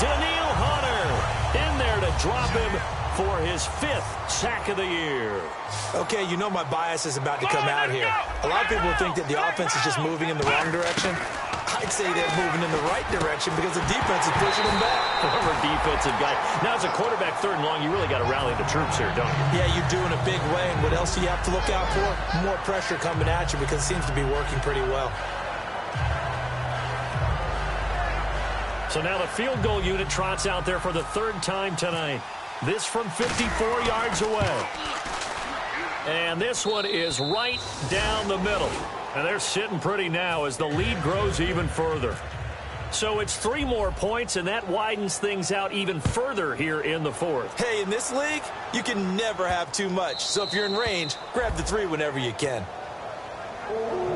Daniil Hunter in there to drop him for his 5th sack of the year. Okay, you know my bias is about to come out here. A lot of people think that the offense is just moving in the wrong direction. I'd say they're moving in the right direction because the defense is pushing them back. Former defensive guy. Now, as a quarterback, 3rd and long, you really got to rally the troops here, don't you? Yeah, you do in a big way. And what else do you have to look out for? More pressure coming at you because it seems to be working pretty well. So now the field goal unit trots out there for the 3rd time tonight. This from 54 yards away. And this one is right down the middle. And they're sitting pretty now as the lead grows even further. So it's 3 more points, and that widens things out even further here in the 4th. Hey, in this league, you can never have too much. So if you're in range, grab the 3 whenever you can.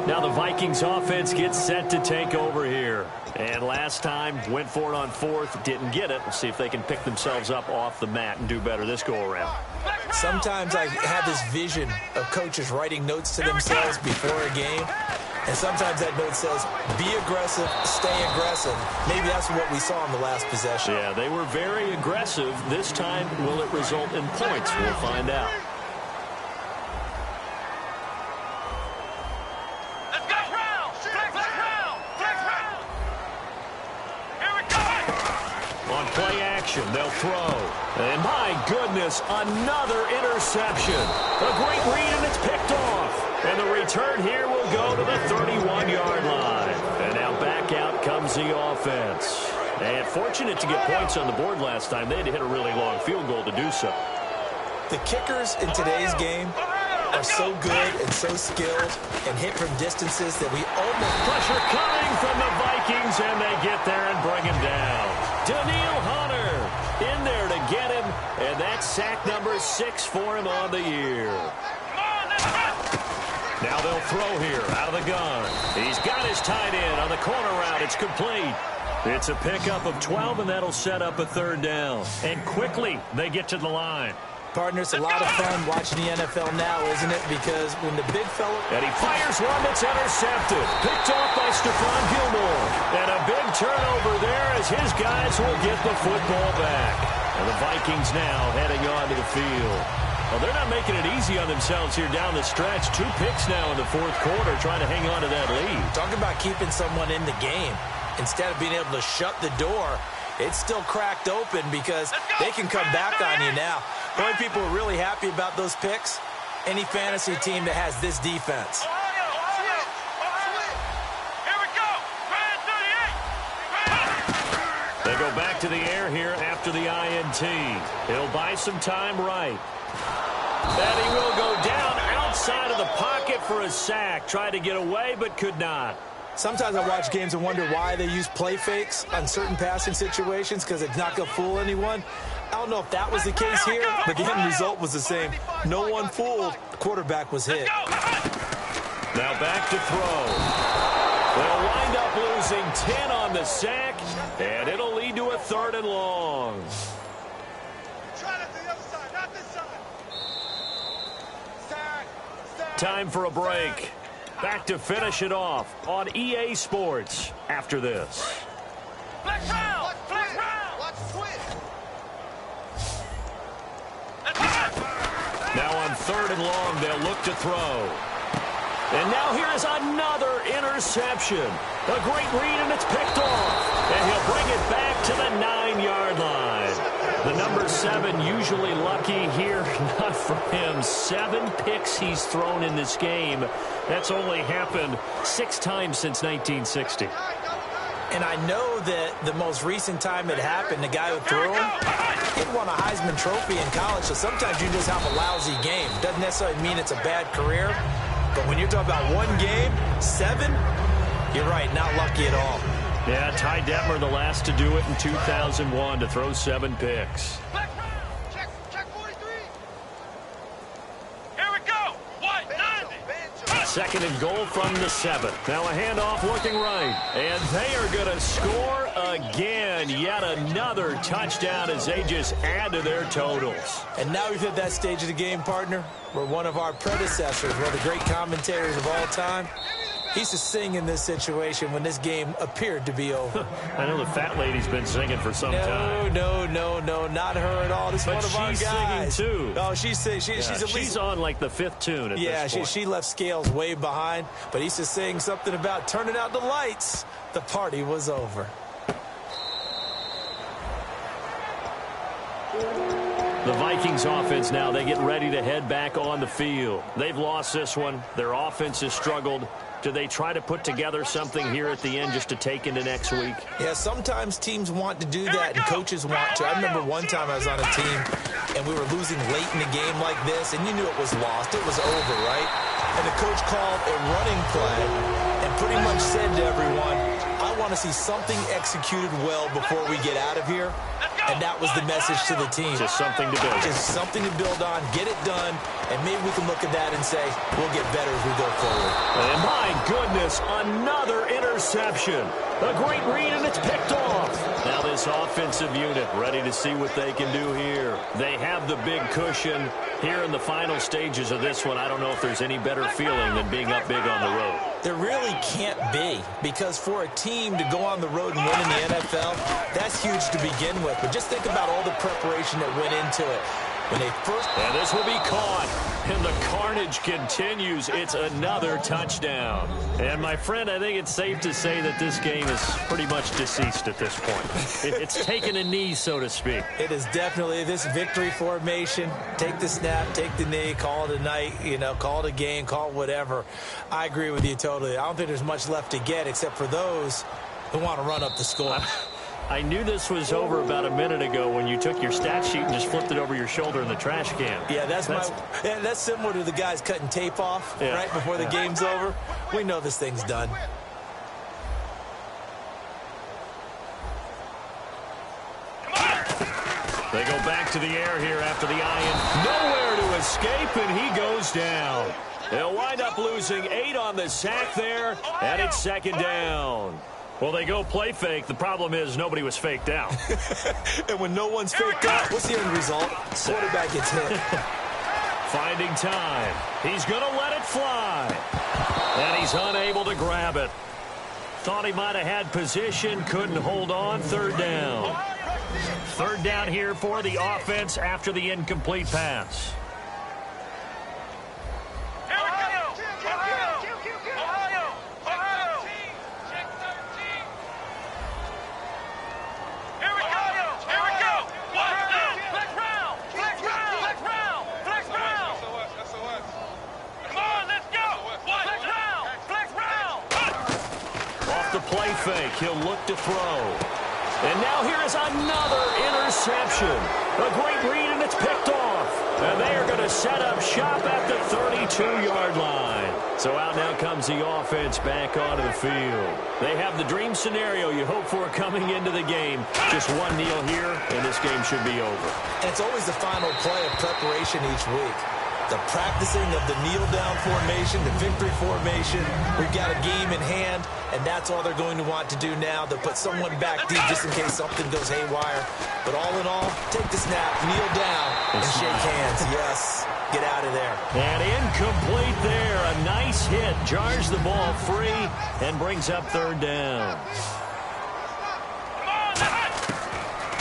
Now the Vikings offense gets set to take over here. And last time, went for it on 4th, didn't get it. We'll see if they can pick themselves up off the mat and do better this go-around. Sometimes I have this vision of coaches writing notes to themselves before a game. And sometimes that note says, be aggressive, stay aggressive. Maybe that's what we saw in the last possession. Yeah, they were very aggressive. This time, will it result in points? We'll find out. Play action, they'll throw. And my goodness, another interception. A great read, and it's picked off. And the return here will go to the 31-yard line. And now back back out comes the offense. And fortunate to get points on the board last time. They had to hit a really long field goal to do so. The kickers in today's game are so good and so skilled and hit from distances that we almost... Pressure coming from the Vikings, and they get there and bring him down. Daniil Hunter in there to get him, and that's sack number 6 for him on the year. Now they'll throw here out of the gun. He's got his tight end on the corner route. It's complete. It's a pickup of 12, and that'll set up a 3rd down. And quickly, they get to the line. Partner, it's a lot of fun watching the NFL now, isn't it? Because when the big fella... And he fires one that's intercepted. Picked off by Stephon Gilmore. And a big turnover there as his guys will get the football back. And the Vikings now heading onto the field. Well, they're not making it easy on themselves here down the stretch. 2 picks now in the 4th quarter trying to hang on to that lead. Talk about keeping someone in the game. Instead of being able to shut the door, it's still cracked open because they can come back on you now. The only people who are really happy about those picks, any fantasy team that has this defense. Here we go. Brand 38. They go back to the air here after the INT. He'll buy some time right. And he will go down outside of the pocket for a sack. Tried to get away, but could not. Sometimes I watch games and wonder why they use play fakes on certain passing situations because it's not going to fool anyone. I don't know if that was the case here, but the end result was the same. No one fooled. The quarterback was hit. Now back to throw. They'll wind up losing 10 on the sack, and it'll lead to a 3rd and long. Try it to the other side, not this side. Time for a break. Back to finish it off on EA Sports after this. Flex round. Flex round. Watch switch. Now on 3rd and long, they'll look to throw. And now here is another interception. A great read, and it's picked off. And he'll bring it back to the 9-yard line. The number 7 usually lucky here. Not for him. 7 picks he's thrown in this game. That's only happened 6 times since 1960. And I know that the most recent time it happened, the guy who threw him, he won a Heisman Trophy in college, so sometimes you just have a lousy game. Doesn't necessarily mean it's a bad career, but when you're talking about 1 game, 7, you're right, not lucky at all. Yeah, Ty Detmer, the last to do it in 2001, to throw 7 picks. Check 43. Here we go. 190. 2nd and goal from the 7. Now a handoff looking right. And they are going to score again. Yet another touchdown as they just add to their totals. And now we've hit that stage of the game, partner, where one of our predecessors, one of the great commentators of all time, he used to sing in this situation when this game appeared to be over. I know the fat lady's been singing for some time. No, not her at all. This is one of our guys. But she's singing, too. Oh, she's singing. She's on, like, the 5th tune at this point. She left Scales way behind, but he used to sing something about turning out the lights. The party was over. The Vikings offense now, they get ready to head back on the field. They've lost this one. Their offense has struggled. Do they try to put together something here at the end just to take into next week? Yeah, sometimes teams want to do that and coaches want to. I remember one time I was on a team and we were losing late in the game like this and you knew it was lost. It was over, right? And the coach called a running play and pretty much said to everyone, I want to see something executed well before we get out of here. And that was the message to the team. Just something to build. Just something to build on, get it done, and maybe we can look at that and say, we'll get better as we go forward. And my goodness, another interception. A great read, and it's picked off. Now this offensive unit ready to see what they can do here. They have the big cushion here in the final stages of this one. I don't know if there's any better feeling than being up big on the road. There really can't be, because for a team to go on the road and win in the NFL, that's huge to begin with. But just think about all the preparation that went into it. When they first... And this will be caught. And the carnage continues. It's another touchdown. And, my friend, I think it's safe to say that this game is pretty much deceased at this point. It's taken a knee, so to speak. It is definitely this victory formation. Take the snap, take the knee, call it a night, call it a game, call it whatever. I agree with you totally. I don't think there's much left to get except for those who want to run up the score. I knew this was over about a minute ago when you took your stat sheet and just flipped it over your shoulder in the trash can. Yeah, that's similar to the guys cutting tape off right before the game's over. We know this thing's done. They go back to the air here after the eye-in. Nowhere to escape, and he goes down. They'll wind up losing 8 on the sack there, and it's 2nd down. Well, they go play fake. The problem is nobody was faked out. And when no one's faked out, what's the end result? Quarterback gets hit. Finding time. He's going to let it fly. And he's unable to grab it. Thought he might have had position, couldn't hold on. 3rd down. 3rd down here for the offense after the incomplete pass. Play fake. He'll look to throw. And now here is another interception. A great read, and it's picked off. And they are going to set up shop at the 32-yard line. So out now comes the offense back onto the field. They have the dream scenario you hope for coming into the game. Just one kneel here, and this game should be over. And it's always the final play of preparation each week. The practicing of the kneel-down formation, the victory formation. We've got a game in hand, and that's all they're going to want to do now. They'll put someone back deep just in case something goes haywire. But all in all, take the snap, kneel down, and shake hands. Yes, get out of there. And incomplete there. A nice hit. Jars the ball free and brings up 3rd down.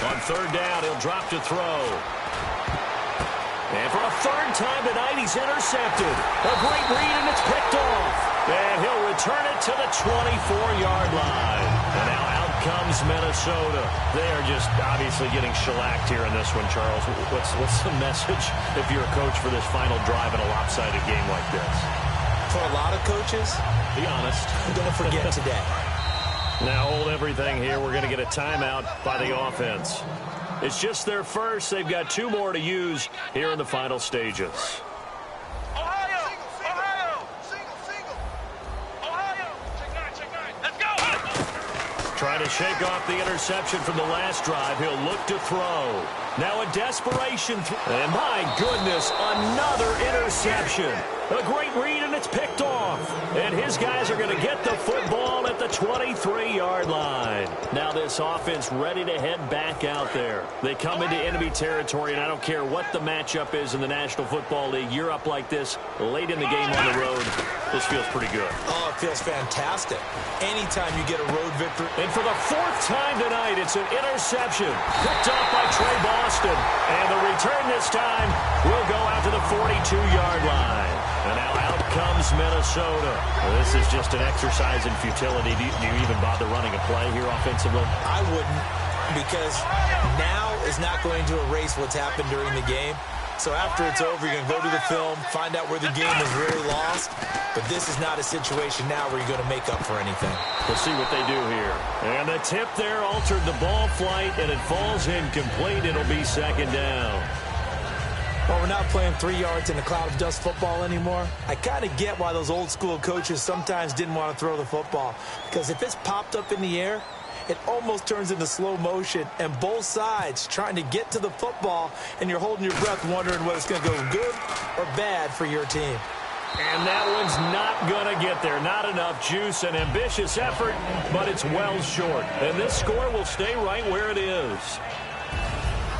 On 3rd down, he'll drop to throw. And for a 3rd time tonight, he's intercepted. A great read, and it's picked off. And he'll return it to the 24-yard line. And now out comes Minnesota. They are just obviously getting shellacked here in this one, Charles. What's the message if you're a coach for this final drive in a lopsided game like this? For a lot of coaches, be honest. Don't forget today. Now hold everything here. We're going to get a timeout by the offense. It's just their first. They've got 2 more to use here in the final stages. Ohio! Check 9. Let's go! Trying to shake off the interception from the last drive. He'll look to throw. Now a desperation. And my goodness, another interception. A great read, and it's picked off. And his guys are going to get the football at the 23-yard line. Now this offense ready to head back out there. They come into enemy territory, and I don't care what the matchup is in the National Football League. You're up like this late in the game on the road. This feels pretty good. Oh, it feels fantastic. Anytime you get a road victory. And for the 4th time tonight, it's an interception. Picked off by Trey Boston. And the return this time will go out to the 42-yard line. And now out comes Minnesota. Well, this is just an exercise in futility. Do you even bother running a play here offensively? I wouldn't, because now is not going to erase what's happened during the game. So after it's over, you're going to go to the film, find out where the game was really lost. But this is not a situation now where you're going to make up for anything. We'll see what they do here. And the tip there altered the ball flight, and it falls incomplete. It'll be 2nd down. Well, we're not playing 3 yards in a cloud of dust football anymore. I kind of get why those old school coaches sometimes didn't want to throw the football. Because if it's popped up in the air, it almost turns into slow motion, and both sides trying to get to the football, and you're holding your breath wondering whether it's going to go good or bad for your team. And that one's not going to get there. Not enough juice. An ambitious effort, but it's well short. And this score will stay right where it is.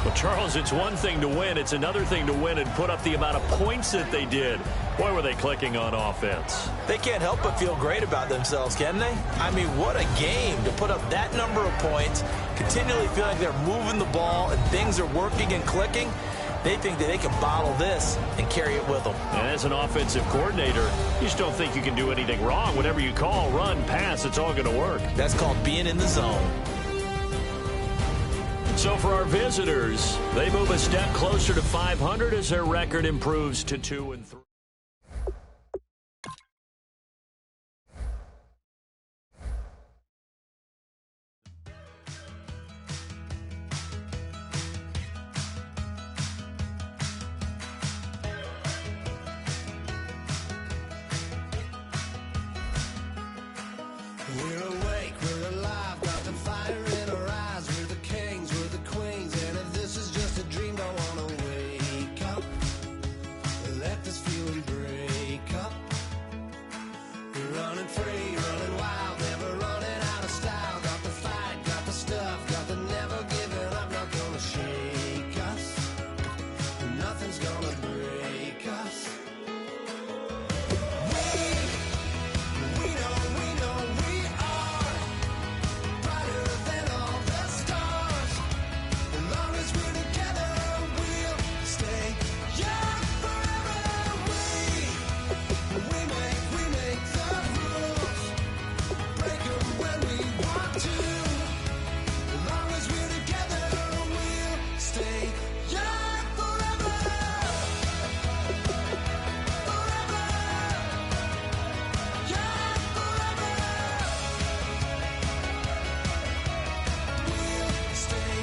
Well, Charles, it's one thing to win. It's another thing to win and put up the amount of points that they did. Boy, were they clicking on offense. They can't help but feel great about themselves, can they? I mean, what a game to put up that number of points, continually feel like they're moving the ball and things are working and clicking. They think that they can bottle this and carry it with them. And as an offensive coordinator, you just don't think you can do anything wrong. Whatever you call, run, pass, it's all going to work. That's called being in the zone. So for our visitors, they move a step closer to 500 as their record improves to 2-3. We're awake, we're alive, got the fire in our eyes. We're the kings, we're the queens, and if this is just a dream, don't wanna wake up. Let this feeling break up. We're running free, running wild, never running out of style. Got the fight, got the stuff, got the never giving up. Not gonna shake us, nothing's gonna break us. We know we are brighter than all the stars. As long as we're together, we'll stay young forever. We make the rules, break 'em when we want to. As long as we're together, we'll stay young forever. Forever. Young forever. We'll stay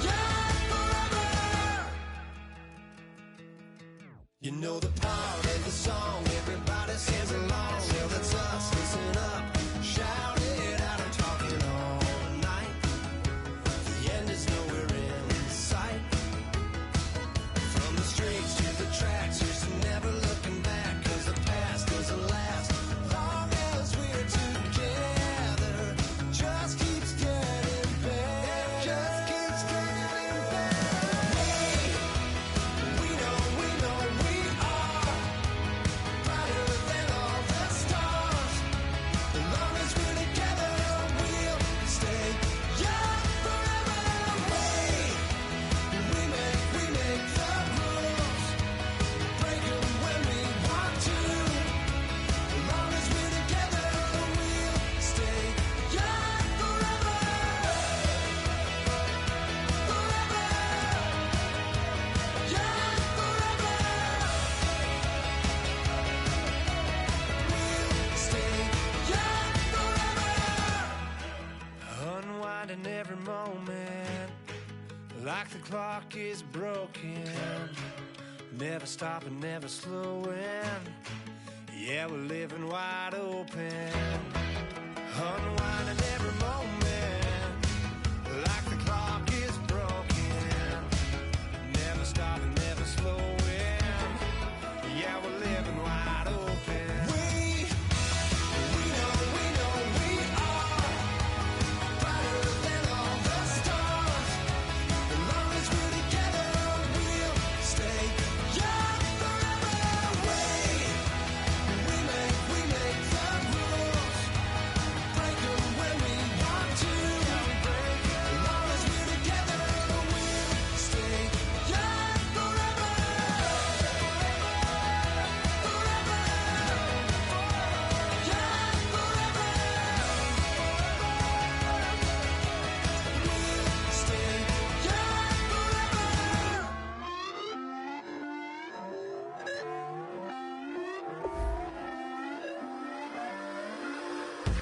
young forever. You know the part of the song, everybody sings along. Well, that's us, listen up, shout it out, I'm talking all night. The end is nowhere in sight. From the streets to the tracks, here's to never looking back, 'cause the past doesn't last. Long as we're together, just keeps getting better. Just keeps getting better. We know we are brighter than all the stars. As long as we're together, we'll stay young forever. We make the rules, break 'em when we want to. As long as we're together, we'll stay young forever. Forever. Young forever. We'll stay young forever. Unwinding every moment, like the clock is broken. Never stopping, never slowing. Yeah, we're living wide open. Unwinding every moment, like the clock is broken. Never stopping, never slowing. Yeah, we're living wide open. We know we are brighter than all the stars. As long as we're together, we'll stay young forever. We make the rules, break 'em when we want to. As long as we're together, we'll stay young forever. Forever. Young forever. We'll stay young forever.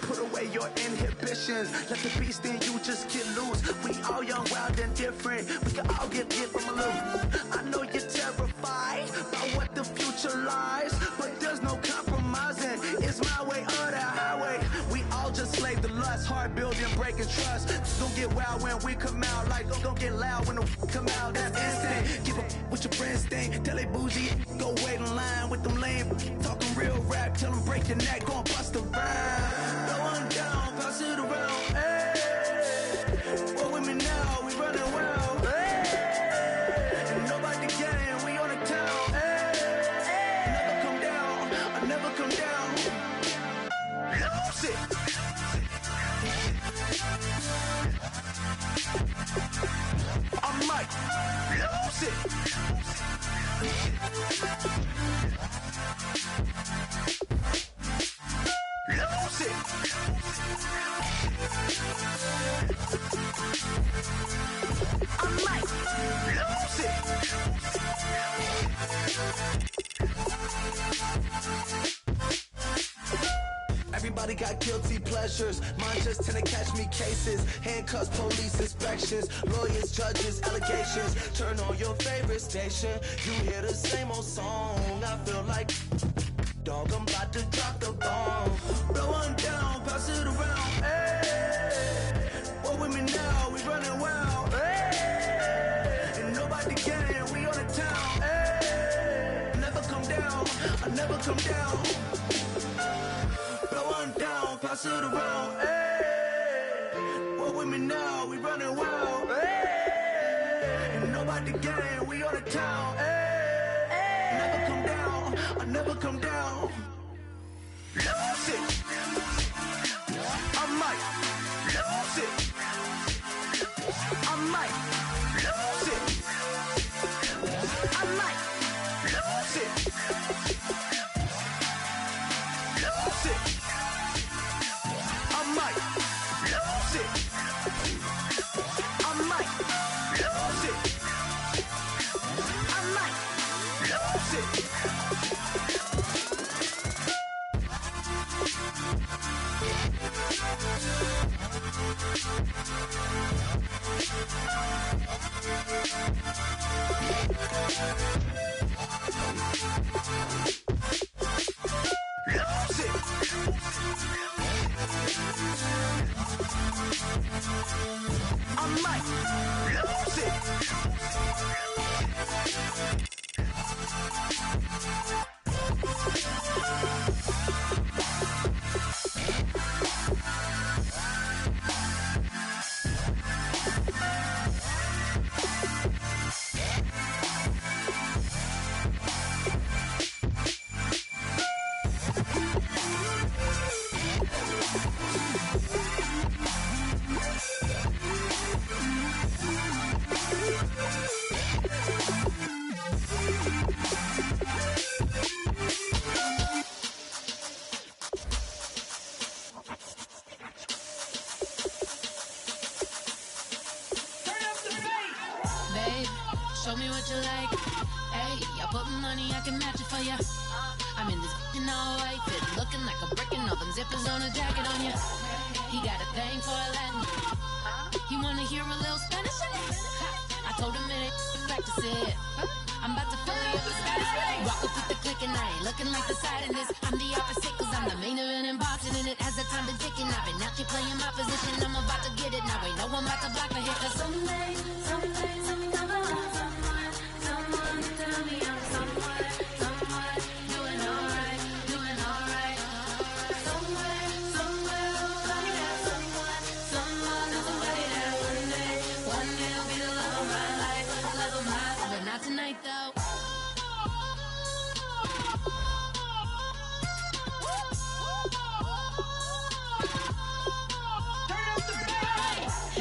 Put away your inhibitions, let the beast in you just get loose. We all young, wild, and different. We can all get from a little. I know you're terrified by what the future lies, but there's no compromising. It's my way or the highway. We all just slave to lust, hard building, breaking trust. Don't get wild when we come out, like don't get loud when the come out. That's instant. Give up what your friends think. Tell they bougie, go wait in line with them lame. Talking real rap, tell them break your neck, gon' bust a rhyme. Throw one down, pass it around. Hey, what with me now? We running wild. Hey, and nobody getting, we on the town. Hey, never come down, I never come down. Lose it. I might lose it. Lose it. I might lose it. Everybody got guilty pleasures. Mine just tend to catch me cases. Handcuffs, police inspections, lawyers, judges, allegations. Turn on your favorite station. You hear the same old song. I feel like Dog, I'm about to drop the bomb. Blow one down, pass it around. Hey, what with me now? We running wild. Hey, and nobody can. We on the town. Hey, never come down. I never come down. Blow one down, pass it around. Hey, what with me now? We running wild. Hey, and nobody can. We on the town. Hey, never come down. I never come down. Lose it. I might lose it. I might lose it. I might lose it. Lose it. I might lose it. I might lose it. I might lose it. I might lose it. Babe, show me what you like. Hey, I put money, I can match it for ya. I'm in this all white fit, looking like a brick and all them zippers on a jacket on ya. He got a thing for a Latin. He wanna hear a little Spanish? I told him it ain't practice it. I'm about to fill you up with Spanish. Rock up with the click and I ain't looking like the side in this. I'm the opposite cause I'm the main event in boxing and it has the time been ticking. I've been out here playing my position, I'm about to get it. Now ain't no one about to block my hit cause someday, someone tell me I'm someone doing alright. Somewhere, somebody that someone knows somebody that one day will be the love of my life, but not tonight though.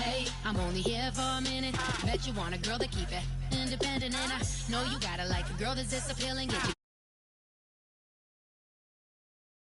Hey, I'm only here for a minute. Bet you want a girl to keep it independent, and I know you gotta like a girl that's this appealing. Get you